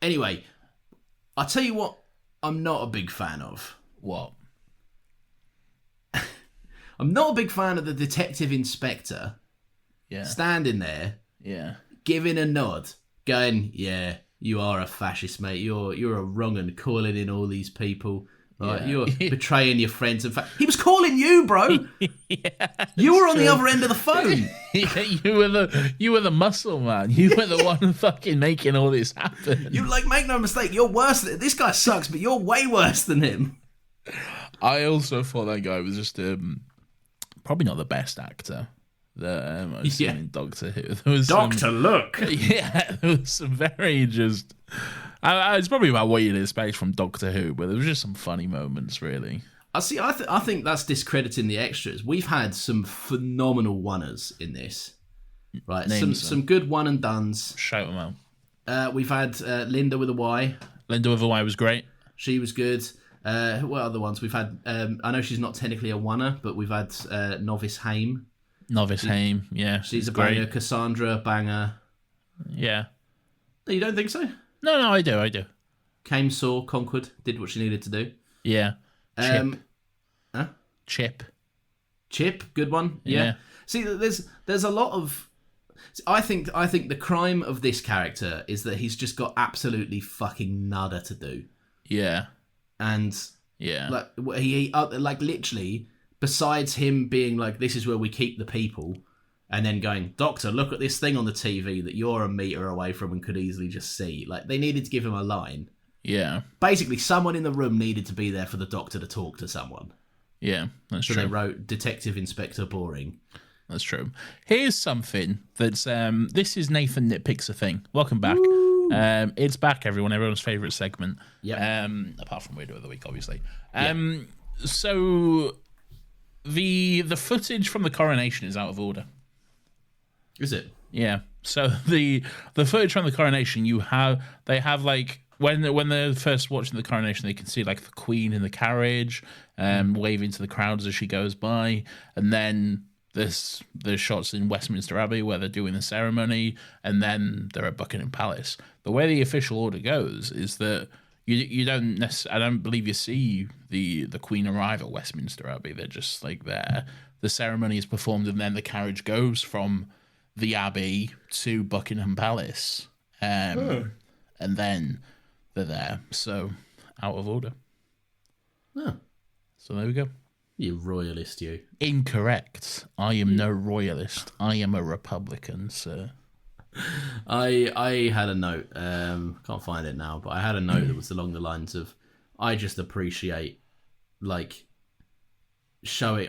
Anyway, I'll tell you what I'm not a big fan of. What? I'm not a big fan of the detective inspector Yeah, standing there, yeah. giving a nod, going, "Yeah, you are a fascist, mate. You're a wrong un, calling in all these people. Right? Yeah. You're betraying your friends." In fact, he was calling you, bro. Yeah, You were on the other end of the phone. yeah, you were the muscle man. You were the one fucking making all this happen. You make no mistake. You're worse. This guy sucks, but you're way worse than him. I also thought that guy was just probably not the best actor that I've seen in Doctor Who. There was Look. yeah, there was some very just. It's probably about what you'd expect from Doctor Who, but there was just some funny moments, really. I see. I think that's discrediting the extras. We've had some phenomenal oneers in this, right? Some good one and dones. Shout them out. We've had Linda with a Y. Linda with a Y was great. She was good. What other ones we've had? I know she's not technically a oneer, but we've had Novice Haim. Novice Haim, yeah, She's a great. banger. Cassandra, banger. Yeah. You don't think so? No, I do. Came, saw, conquered, did what she needed to do. Yeah. Chip. Chip, good one. Yeah. See, there's a lot of. I think the crime of this character is that he's just got absolutely fucking nada to do, Yeah. and Yeah. he literally, besides him being like, "This is where we keep the people," and then going, "Doctor, look at this thing on the TV that you're a meter away from and could easily just see." Like, they needed to give him a line. Yeah. Basically, someone in the room needed to be there for the Doctor to talk to someone. Yeah. That's So true. they wrote Detective Inspector Boring. That's true. Here's something that's this is Nathan Nitpicks a Thing. Welcome back. It's back, everyone's favourite segment. Yeah. Apart from Weirdo of the Week, obviously. So the footage from the coronation is out of order. Is it? Yeah. So the footage from the coronation, they have like when they're first watching the coronation, they can see like the Queen in the carriage, waving to the crowds as she goes by, and then there's shots in Westminster Abbey where they're doing the ceremony, and then they're at Buckingham Palace. The way the official order goes is that you don't necessarily, I don't believe you see the Queen arrive at Westminster Abbey. They're just like there. The ceremony is performed, and then the carriage goes from the Abbey to Buckingham Palace, and then they're there. So out of order. Oh. So there we go. You royalist, you. Incorrect. I am no royalist. I am a Republican, sir. I had a note. Can't find it now, but I had a note that was along the lines of, I just appreciate like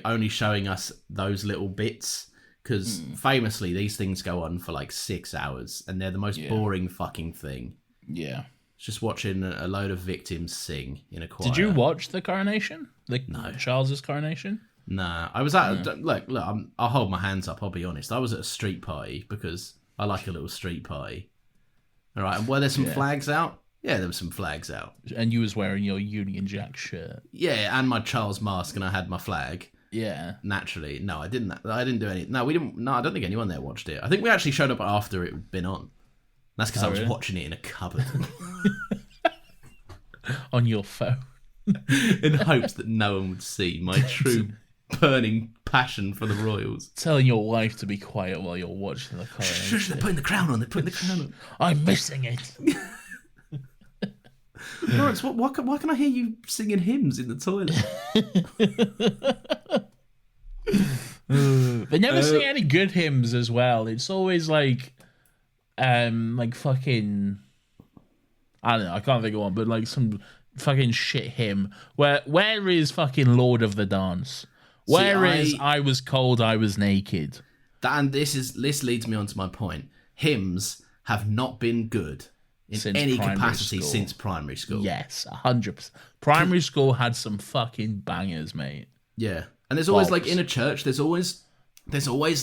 only showing us those little bits, because famously these things go on for like 6 hours and they're the most boring fucking thing. Yeah. It's just watching a load of victims sing in a choir. Did you watch the coronation? No. Charles's coronation? Nah, I was at look. I'll hold my hands up. I'll be honest. I was at a street party because I like a little street party. All right, and were there some flags out? Yeah, there were some flags out. And you was wearing your Union Jack shirt. Yeah, and my Charles mask, and I had my flag. Yeah. Naturally, no, I didn't. I didn't do any. No, we didn't. No, I don't think anyone there watched it. I think we actually showed up after it had been on. That's because I was watching it in a cupboard on your phone. in hopes that no one would see my true burning passion for the royals. Telling your wife to be quiet while you're watching the coronation. Shush, they're putting the crown on. They're putting the crown on. I'm missing it. Lawrence, why can I hear you singing hymns in the toilet? They never sing any good hymns as well. It's always like fucking, I don't know, I can't think of one, but like some fucking shit hymn. Where is fucking Lord of the Dance? Where is I was cold, I was naked? And this leads me on to my point. Hymns have not been good in any capacity since primary school. Yes, 100%. Primary school had some fucking bangers, mate. Yeah, and there's always like in a church. There's always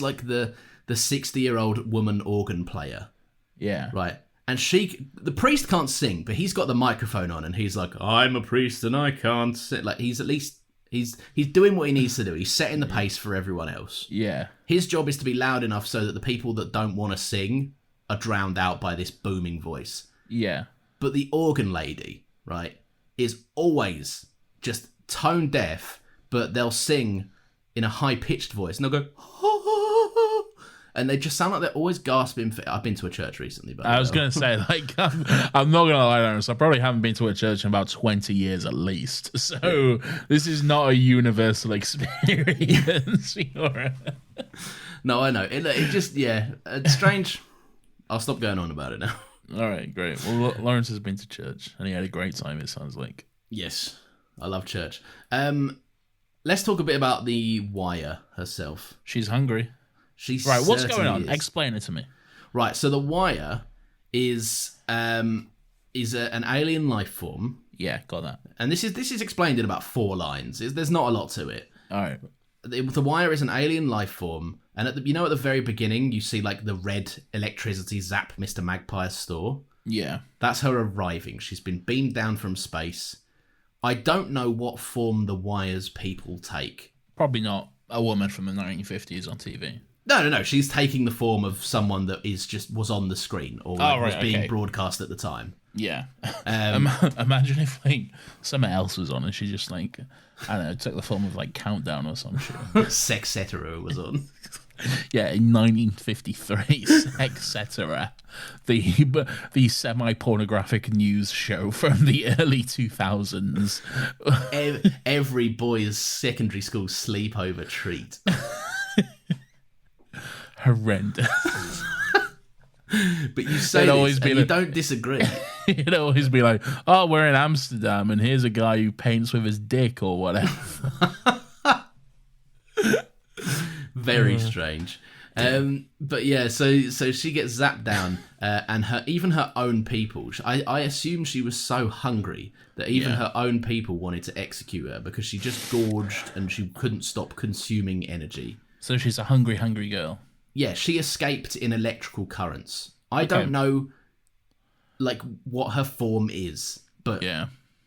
like the the 60-year-old woman organ player. Yeah. Right. And the priest can't sing, but he's got the microphone on and he's like, I'm a priest and I can't sing. Like, he's at least, he's doing what he needs to do. He's setting the pace for everyone else. Yeah. His job is to be loud enough so that the people that don't want to sing are drowned out by this booming voice. Yeah. But the organ lady, right, is always just tone deaf, but they'll sing in a high-pitched voice and they'll go, and they just sound like they're always gasping for... I've been to a church recently, but I was going to say, like, I'm not going to lie on this. I probably haven't been to a church in about 20 years at least. So this is not a universal experience. No, I know. It just, yeah, it's strange. I'll stop going on about it now. All right, great. Well, Lawrence has been to church and he had a great time, it sounds like. Yes, I love church. Let's talk a bit about the Wire herself. She's hungry. She's right. What's going on? Explain it to me. Right. So the Wire is an alien life form. Yeah, got that. And this is explained in about 4 lines. There's not a lot to it. All right. The Wire is an alien life form, and at the very beginning you see like the red electricity zap Mr. Magpie's store. Yeah. That's her arriving. She's been beamed down from space. I don't know what form the Wire's people take. Probably not a woman from the 1950s on TV. No. She's taking the form of someone that was on the screen or was being broadcast at the time. Yeah. Imagine if like someone else was on and she just like, I don't know, took the form of like Countdown or some shit. Sex Cetera was on. Yeah, in 1953, Sex Cetera, the semi-pornographic news show from the early 2000s. Every boy's secondary school sleepover treat. Horrendous. But you say this, and you don't disagree. It'd always be like, oh, we're in Amsterdam and here's a guy who paints with his dick or whatever. Very strange. But yeah, so she gets zapped down, and even her own people. I assume she was so hungry that even her own people wanted to execute her because she just gorged and she couldn't stop consuming energy. So she's a hungry girl. Yeah, she escaped in electrical currents. I don't know, like, what her form is, but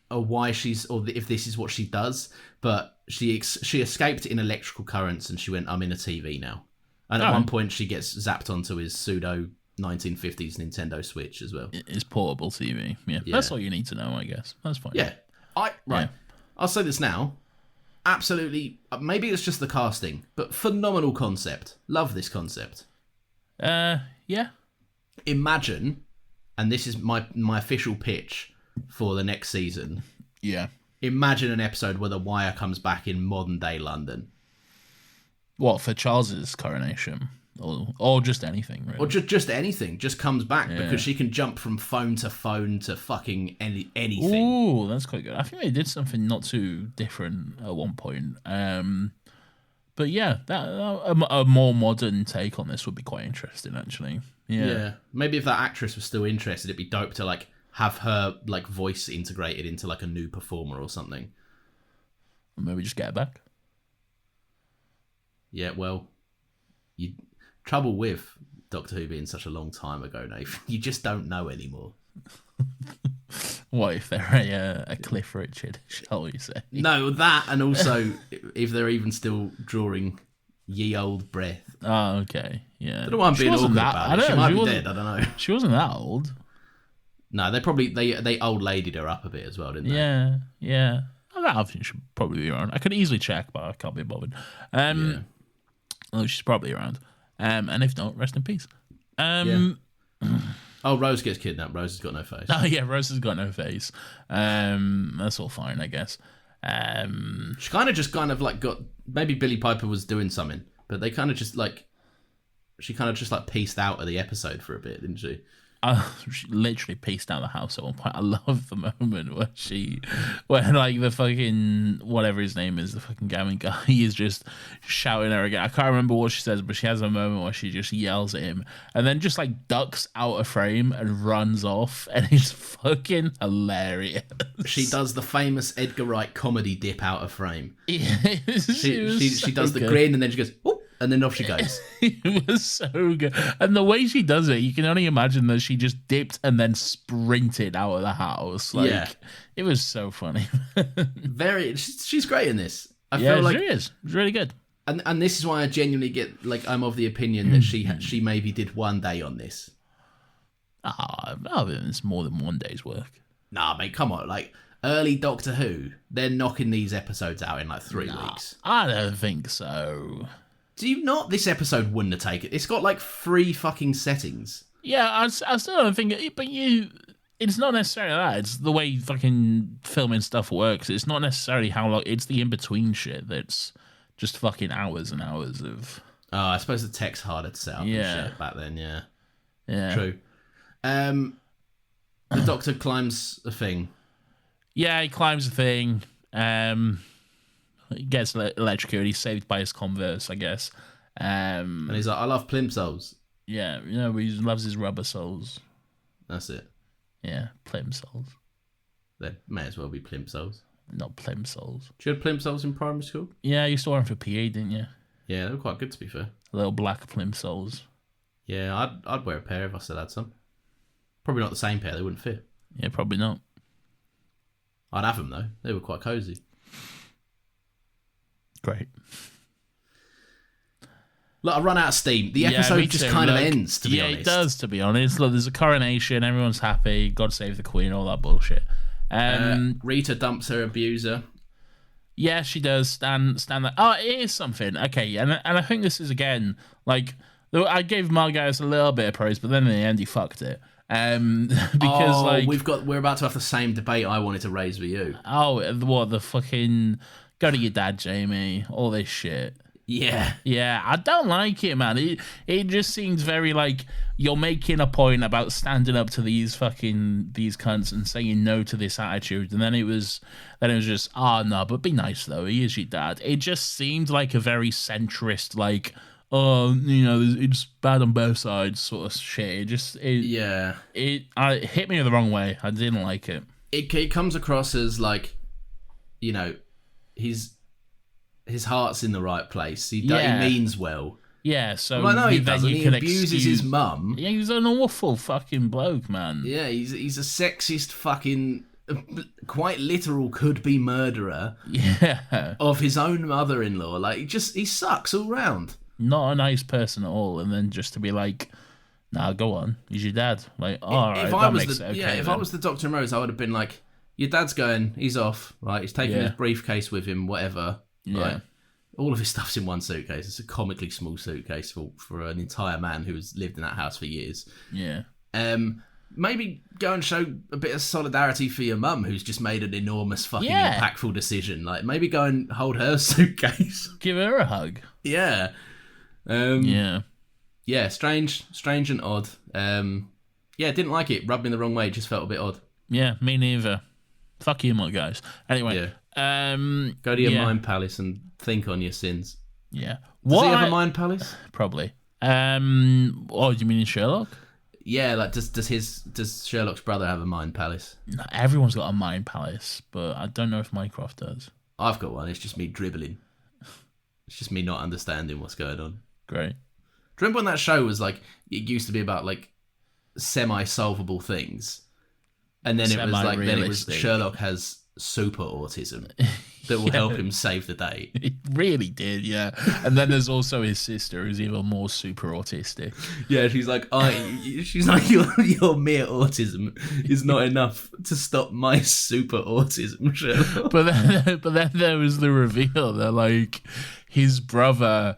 or why if this is what she does. But she escaped in electrical currents, and she went, "I'm in a TV now." And at one point, she gets zapped onto his pseudo 1950s Nintendo Switch as well. It's portable TV. Yeah, that's all you need to know, I guess. That's fine. Yeah, I'll say this now. Absolutely, maybe it's just the casting, but phenomenal concept. Love this concept. Yeah. Imagine, and this is my official pitch for the next season. Yeah. Imagine an episode where the Wire comes back in modern day London. What, for Charles's coronation? Or just anything, really? Or just anything. Just comes back because she can jump from phone to fucking anything. Ooh, that's quite good. I think they did something not too different at one point. But yeah, a more modern take on this would be quite interesting, actually. Yeah. Maybe if that actress was still interested, it'd be dope to like have her like voice integrated into like a new performer or something. Or maybe just get her back. Yeah, well, trouble with Doctor Who being such a long time ago, Nathan, you just don't know anymore. What if they're a Cliff Richard, shall we say? No, that, and also if they're even still drawing Ye Old Breath. Oh, okay, yeah. I don't know why I'm being awkward about it. She might be dead, I don't know. She wasn't that old. No, they old ladied her up a bit as well, didn't they? Yeah. I think she should probably be around. I could easily check, but I can't be bothered. Well, she's probably around. And if not, rest in peace. Oh, Rose gets kidnapped. Rose has got no face. Oh, yeah, Rose has got no face. That's all fine, I guess. She kind of like got... Maybe Billie Piper was doing something, but they kind of just like... She kind of just like pieced out of the episode for a bit, didn't she? She literally pieced out the house at one point. I love the moment where like the fucking whatever his name is, the fucking gammon guy, he is just shouting at her again. I can't remember what she says, but she has a moment where she just yells at him and then just like ducks out of frame and runs off, and it's fucking hilarious. She does the famous Edgar Wright comedy dip out of frame. Yeah, she does the grin and then she goes, "Oh," and then off she goes. It was so good. And the way she does it, you can only imagine that she just dipped and then sprinted out of the house. Like, it was so funny. She's great in this. I feel like she is. It's really good. And this is why I genuinely get, like, I'm of the opinion that she maybe did one day on this. I think it's more than one day's work. Nah, mate, come on. Like, early Doctor Who, they're knocking these episodes out in like 3 weeks. I don't think so. Do you not? This episode wouldn't have taken. It's got like 3 fucking settings. Yeah, I still don't think it, but it's not necessarily that. It's the way fucking filming stuff works. It's not necessarily how long. It's the in-between shit that's just fucking hours and hours of... Oh, I suppose the tech's harder to set up and shit back then, yeah. Yeah. True. The Doctor climbs a thing. Yeah, he climbs a thing. He gets electrocuted. He's saved by his Converse, I guess. And he's like, I love plimsolls. Yeah, he loves his rubber soles. That's it. Yeah, plimsolls. They may as well be plimsolls. Not plimsolls. Did you have plimsolls in primary school? Yeah, you used to wear them for PE, didn't you? Yeah, they were quite good, to be fair. Little black plimsolls. Yeah, I'd wear a pair if I still had some. Probably not the same pair, they wouldn't fit. Yeah, probably not. I'd have them, though. They were quite cosy. Great. Look, I run out of steam. The episode just kind of ends, to be honest. Yeah, it does, to be honest. Look, there's a coronation, everyone's happy, God save the Queen, all that bullshit. Rita dumps her abuser. Yeah, she does. Stan that. Oh, it is something. Okay, and I think this is, again, like, I gave Margaius a little bit of praise, but then in the end he fucked it. Because we're about to have the same debate I wanted to raise with you. Oh, what, the fucking go to your dad, Jamie, all this shit. Yeah, I don't like it, man. It just seems very like you're making a point about standing up to these cunts and saying no to this attitude, and then it was just no, but be nice though. He is your dad. It just seemed like a very centrist, like, oh, it's bad on both sides sort of shit. It hit me the wrong way. I didn't like it. It comes across as like, his heart's in the right place. He means well. Yeah, so no, he doesn't. He abuses his mum. Yeah, he's an awful fucking bloke, man. Yeah, he's a sexist fucking, quite literal could-be murderer. Yeah, of his own mother-in-law. Like, he sucks all round. Not a nice person at all. And then just to be like, nah, go on, he's your dad. Like, all right, that makes it okay. If I was the Dr. Rose, I would have been like, your dad's going, he's off, right? He's taking his briefcase with him, whatever. Yeah. Right? All of his stuff's in one suitcase. It's a comically small suitcase for an entire man who has lived in that house for years. Yeah. Maybe go and show a bit of solidarity for your mum, who's just made an enormous fucking impactful decision. Like, maybe go and hold her suitcase. Give her a hug. Yeah. Yeah, strange and odd. Didn't like it. Rubbed me the wrong way. Just felt a bit odd. Yeah, me neither. Fuck you, my guys. Anyway, go to your mind palace and think on your sins. Yeah. Does he have a mind palace? Probably. Oh, do you mean in Sherlock? Yeah, like does Sherlock's brother have a mind palace? No, everyone's got a mind palace, but I don't know if Mycroft does. I've got one. It's just me dribbling. It's just me not understanding what's going on. Great. Do you remember when that show was like, it used to be about like semi-solvable things, and then it was Sherlock has super autism that will help him save the day. It really did, yeah. And then there's also his sister, who's even more super autistic. Yeah, she's like, your mere autism is not enough to stop my super autism, Sherlock. But then there was the reveal that like his brother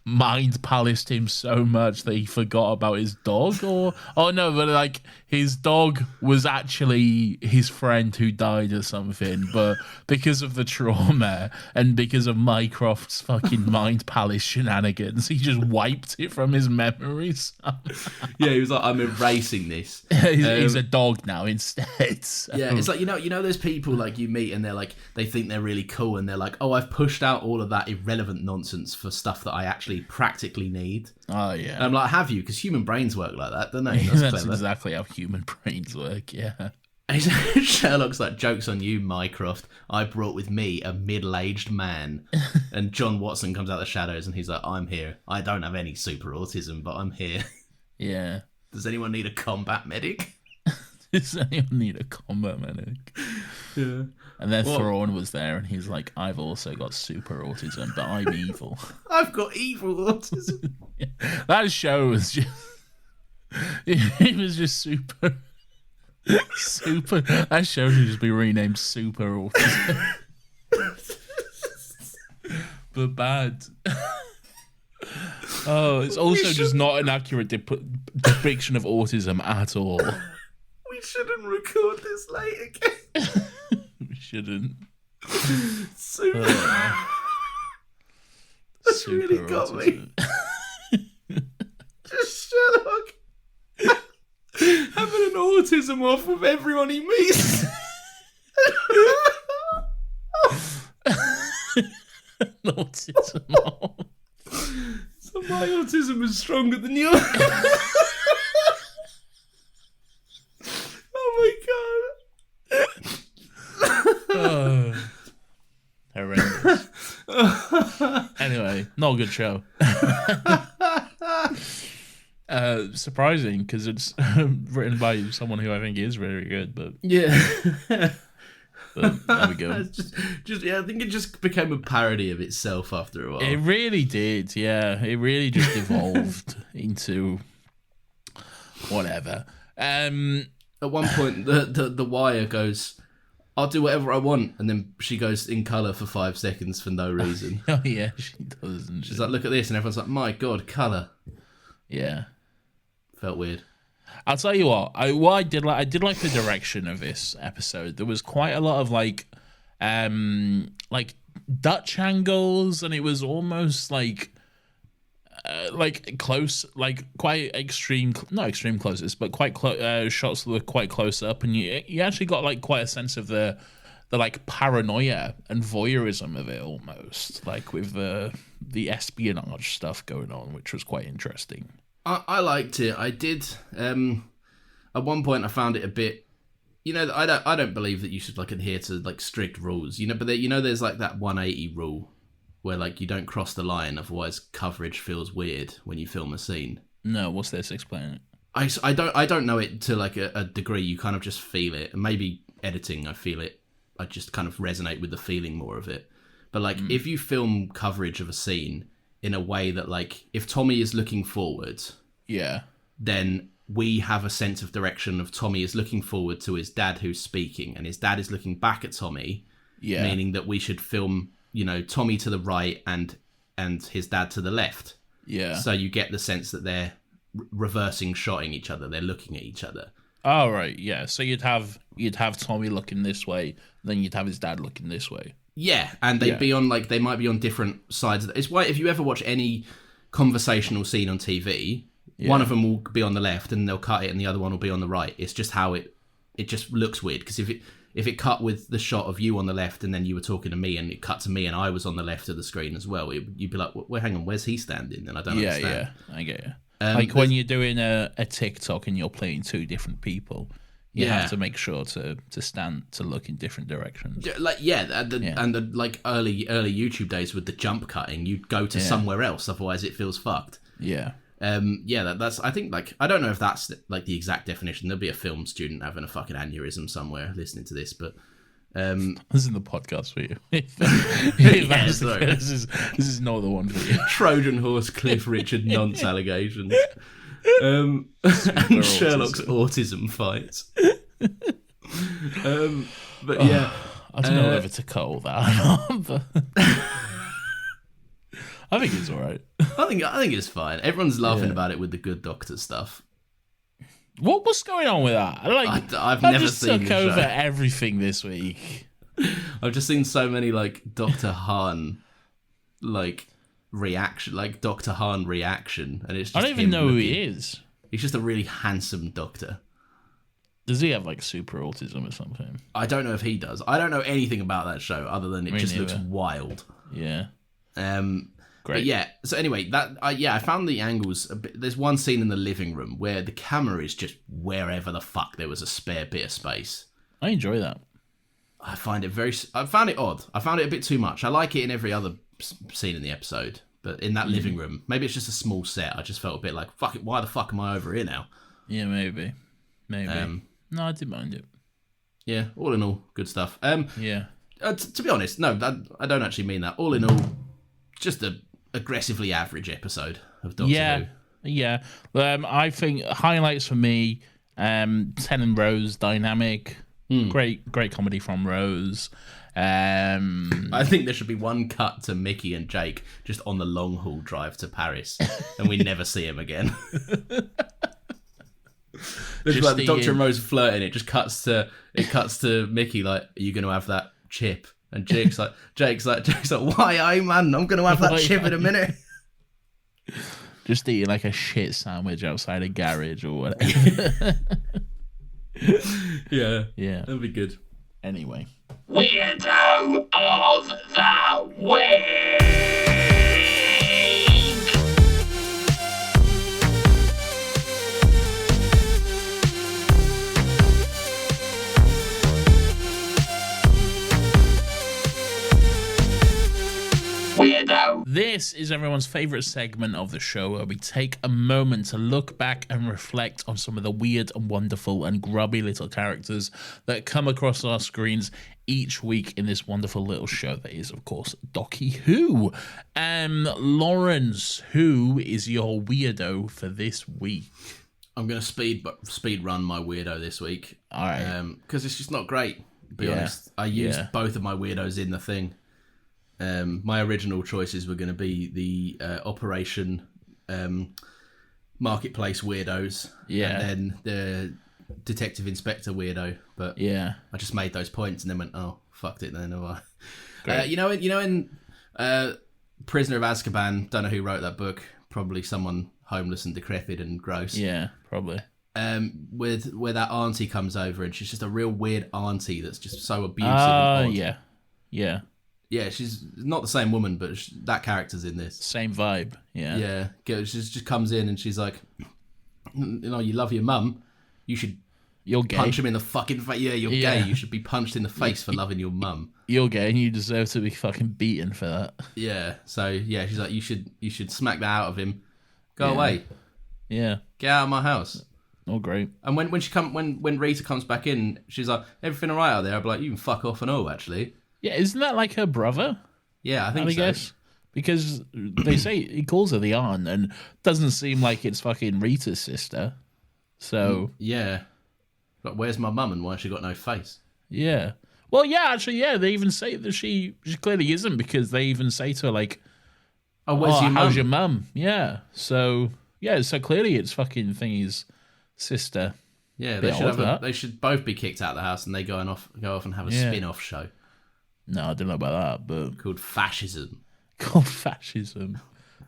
mind palaced him so much that he forgot about his dog, but like his dog was actually his friend who died or something, but because of the trauma and because of Mycroft's fucking mind palace shenanigans, he just wiped it from his memories. Yeah, he was like, I'm erasing this. He's a dog now instead. So. Yeah, it's like, you know those people like you meet and they're like, they think they're really cool and they're like, oh, I've pushed out all of that irrelevant nonsense for stuff that I actually practically need. Oh yeah. And I'm like, have you? Because human brains work like that, don't they? That's clever. Exactly how human brains work. Yeah. Sherlock's like, joke's on you, Mycroft. I brought with me a middle-aged man. And John Watson comes out of the shadows and he's like, I'm here. I don't have any super autism, but I'm here. Yeah. Does anyone need a combat medic? Does anyone need a combat medic? Yeah. And then Thrawn was there and he's like, I've also got super autism, but I'm evil. I've got evil autism. Yeah. That show was just... It was just super... Super. That show should just be renamed Super Autism. But bad. Oh, it's also just not an accurate depiction of autism at all. We shouldn't record this late again. We shouldn't. Super. That's Super really got autism. me. Just Sherlock having an autism off with everyone he meets. Autism off. So my autism is stronger than yours. Oh my god. Oh. Horrendous. Anyway, not a good show. Surprising because it's written by someone who I think is very good, but Yeah. but there we go. It's just yeah, I think it just became a parody of itself after a while. It really did, yeah. It really just evolved into whatever. At one point, the wire goes, "I'll do whatever I want," and then she goes in colour for 5 seconds for no reason. Oh yeah, she does. And She's like, "Look at this," and everyone's like, "My God, colour." yeah. Felt weird. I'll tell you what I did like the direction of this episode. There was quite a lot of like Dutch angles, and it was almost like close, like quite extreme, not extreme closest, but quite shots that were quite close up, and you actually got like quite a sense of the like paranoia and voyeurism of it almost, like with the espionage stuff going on, which was quite interesting. I liked it. I did. At one point, I found it a bit. I don't believe that you should like adhere to like strict rules. But there's like that 180 rule where like you don't cross the line, otherwise coverage feels weird when you film a scene. No, what's this? Explain it. I don't know it to like a degree. You kind of just feel it. And maybe editing, I feel it. I just kind of resonate with the feeling more of it. But like if you film coverage of a scene in a way that like if Tommy is looking forward, yeah, then we have a sense of direction of Tommy is looking forward to his dad who's speaking, and his dad is looking back at Tommy, meaning that we should film, Tommy to the right and his dad to the left. Yeah. So you get the sense that they're reversing shotting each other. They're looking at each other. Oh, right, yeah. So you'd have Tommy looking this way, then you'd have his dad looking this way. Yeah, and they'd be on they might be on different sides. It's why if you ever watch any conversational scene on TV, one of them will be on the left and they'll cut it, and the other one will be on the right. It's just how it just looks weird, because if it cut with the shot of you on the left and then you were talking to me and it cut to me and I was on the left of the screen as well, you'd be like, well, hang on, where's he standing? And I don't understand. Yeah, I get you. Like when you're doing a TikTok and you're playing two different people, you have to make sure to look in different directions. And the like early YouTube days with the jump cutting, you'd go to somewhere else, otherwise it feels fucked. Yeah. That's I think like I don't know if that's like the exact definition. There'll be a film student having a fucking aneurysm somewhere listening to this, but this isn't the podcast for you. Sorry. This is not the one for you. Trojan horse Cliff Richard nonce allegations. And Sherlock's autism fights. But yeah, I don't know whether to cut all that or not, but I think it's all right. I think it's fine. Everyone's laughing about it with the Good Doctor stuff. What's going on with that? I've never just seen took the over show. everything this week. I've just seen so many like Dr. Han reaction, and it's just I don't even know who he is. He's just a really handsome doctor. Does he have like super autism or something? I don't know if he does. I don't know anything about that show other than it just looks wild. Yeah. Great. But yeah. So anyway, I found the angles. There's one scene in the living room where the camera is just wherever the fuck there was a spare bit of space. I enjoy that. I found it odd. I found it a bit too much. I like it in every other scene in the episode, but in that living room, maybe it's just a small set. I just felt a bit like, fuck it, why the fuck am I over here now? Yeah, maybe. No, I didn't mind it. Yeah, all in all, good stuff. Yeah. To be honest, no, I don't actually mean that. All in all, just a aggressively average episode of Doctor Who. Yeah. I think highlights for me, Ten and Rose dynamic. Great comedy from Rose. I think there should be one cut to Mickey and Jake just on the long haul drive to Paris, and we never see him again. Just like the Doctor and Rose flirting, it cuts to Mickey like, "Are you going to have that chip?" And Jake's like, "Why, aye, man? I'm going to have that chip in a minute." Just eating like a shit sandwich outside a garage or whatever. Yeah, that'd be good. Anyway, Weirdo of the Week. Weirdo. This is everyone's favourite segment of the show where we take a moment to look back and reflect on some of the weird and wonderful and grubby little characters that come across our screens each week in this wonderful little show that is, of course, Docky Who. Lawrence, who is your weirdo for this week? I'm going to speed run my weirdo this week. All right. Because it's just not great, to be honest. I used both of my weirdos in the thing. My original choices were going to be the Operation Marketplace weirdos, and then the Detective Inspector weirdo. But I just made those points and then went, oh, fucked it then. In Prisoner of Azkaban, don't know who wrote that book. Probably someone homeless and decrepit and gross. Yeah, probably. Where that auntie comes over and she's just a real weird auntie that's just so abusive. And odd. Yeah, she's not the same woman, but that character's in this. Same vibe, yeah. Yeah, she just comes in and she's like, you love your mum, you're gay. Punch him in the fucking face. Yeah, you're gay. You should be punched in the face for loving your mum. You're gay and you deserve to be fucking beaten for that. Yeah, so she's like, you should smack that out of him. Go away. Yeah. Get out of my house. Oh, great. And when Rita comes back in, she's like, everything all right out there? I'll be like, you can fuck off and all, actually. Yeah, isn't that like her brother? Yeah, I think so. Guess. Because they say he calls her the aunt and doesn't seem like it's fucking Rita's sister. So... Yeah. But where's my mum and why has she got no face? Yeah. Well, yeah, actually, they even say that she clearly isn't because they even say to her, like... how's your mum? Yeah. So, so clearly it's fucking Thingy's sister. Yeah, they should both be kicked out of the house and they go off and have a spin-off show. No, I don't know about that, but... Called Fascism.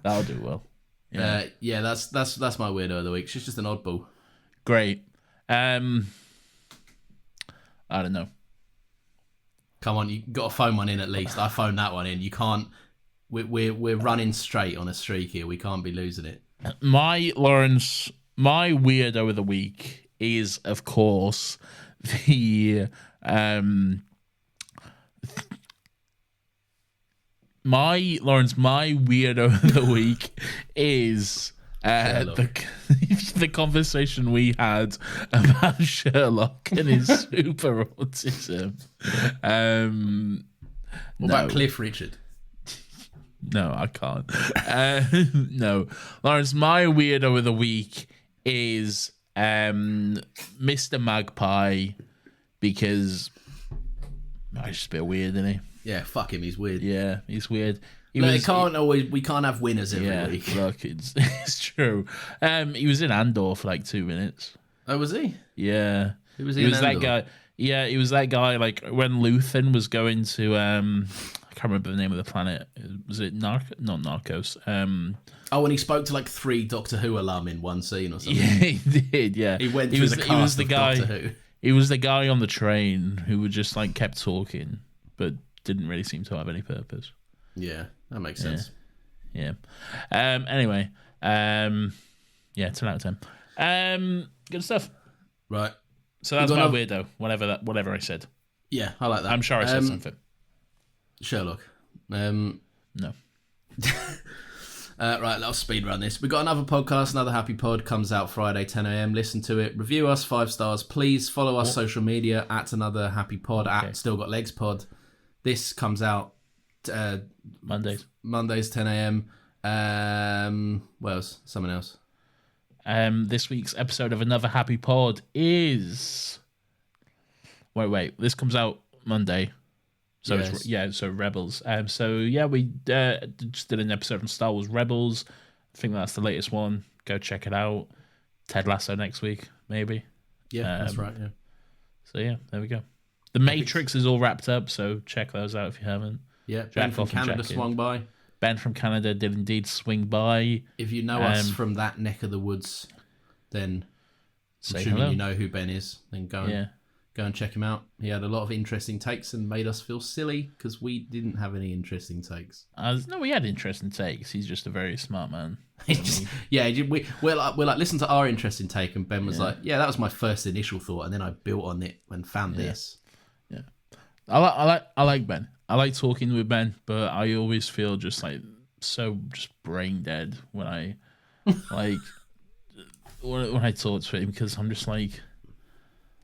That'll do well. Yeah, that's my weirdo of the week. She's just an oddball. Great. I don't know. Come on, you got to phone one in at least. I phoned that one in. You can't... We're running straight on a streak here. We can't be losing it. My weirdo of the week is, of course, the... My weirdo of the week is the conversation we had about Sherlock and his super autism. What about Cliff Richard? No, I can't. No, Lawrence, my weirdo of the week is Mr. Magpie because he's just a bit weird, isn't he? Yeah, fuck him. He's weird. Yeah, he's weird. We can't have winners every week. Look, it's true. He was in Andor for like 2 minutes. Oh, was he? Yeah. Who was he? He was that guy. Yeah, he was that guy. Like when Luthen was going to, I can't remember the name of the planet. Was it Not Narcos. When he spoke to like 3 Doctor Who alum in one scene or something. Yeah, he did. Yeah, he went through the cast of Doctor Who. He was the guy on the train who just like kept talking, but didn't really seem to have any purpose. Yeah, that makes sense. Yeah. Anyway, 10 out of 10. Good stuff. Right. So that's my weirdo. Whatever I said. Yeah, I like that. I'm sure I said something. Sherlock. No. Right, I'll speed run this. We got another podcast, another Happy Pod, comes out Friday 10 a.m. Listen to it. Review us 5 stars. Please follow us social media at another Happy Pod at Still Got Legs Pod. This comes out Mondays 10 a.m. What else? Something else. This week's episode of Another Happy Pod is. Wait. This comes out Monday. So yes. So Rebels. We just did an episode on Star Wars Rebels. I think that's the latest one. Go check it out. Ted Lasso next week, maybe. Yeah, that's right. Yeah. So yeah, there we go. The Matrix is all wrapped up, so check those out if you haven't. Yeah, Ben from Canada swung by. Ben from Canada did indeed swing by. If you know us from that neck of the woods, then assuming you know who Ben is, then go and check him out. He had a lot of interesting takes and made us feel silly because we didn't have any interesting takes. No, we had interesting takes. He's just a very smart man. We're like listen to our interesting take, and Ben was like, "Yeah, that was my first initial thought, and then I built on it and found this." Yeah, I like Ben. I like talking with Ben, but I always feel just brain dead when I when I talk to him because I'm just like,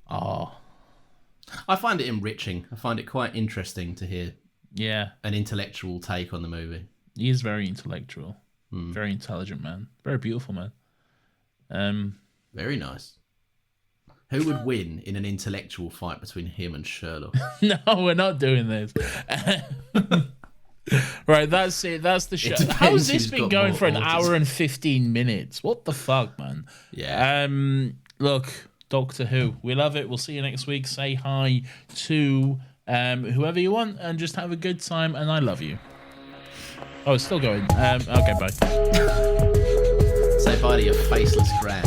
I find it enriching. I find it quite interesting to hear an intellectual take on the movie. He is very intellectual, very intelligent man, very beautiful man. Very nice. Who would win in an intellectual fight between him and Sherlock? No, we're not doing this. Right, that's it. That's the show. How has this been going for an hour and 15 minutes? What the fuck, man? Yeah. Look, Doctor Who, we love it. We'll see you next week. Say hi to whoever you want and just have a good time. And I love you. Oh, it's still going. Okay, bye. Say bye to your faceless gran.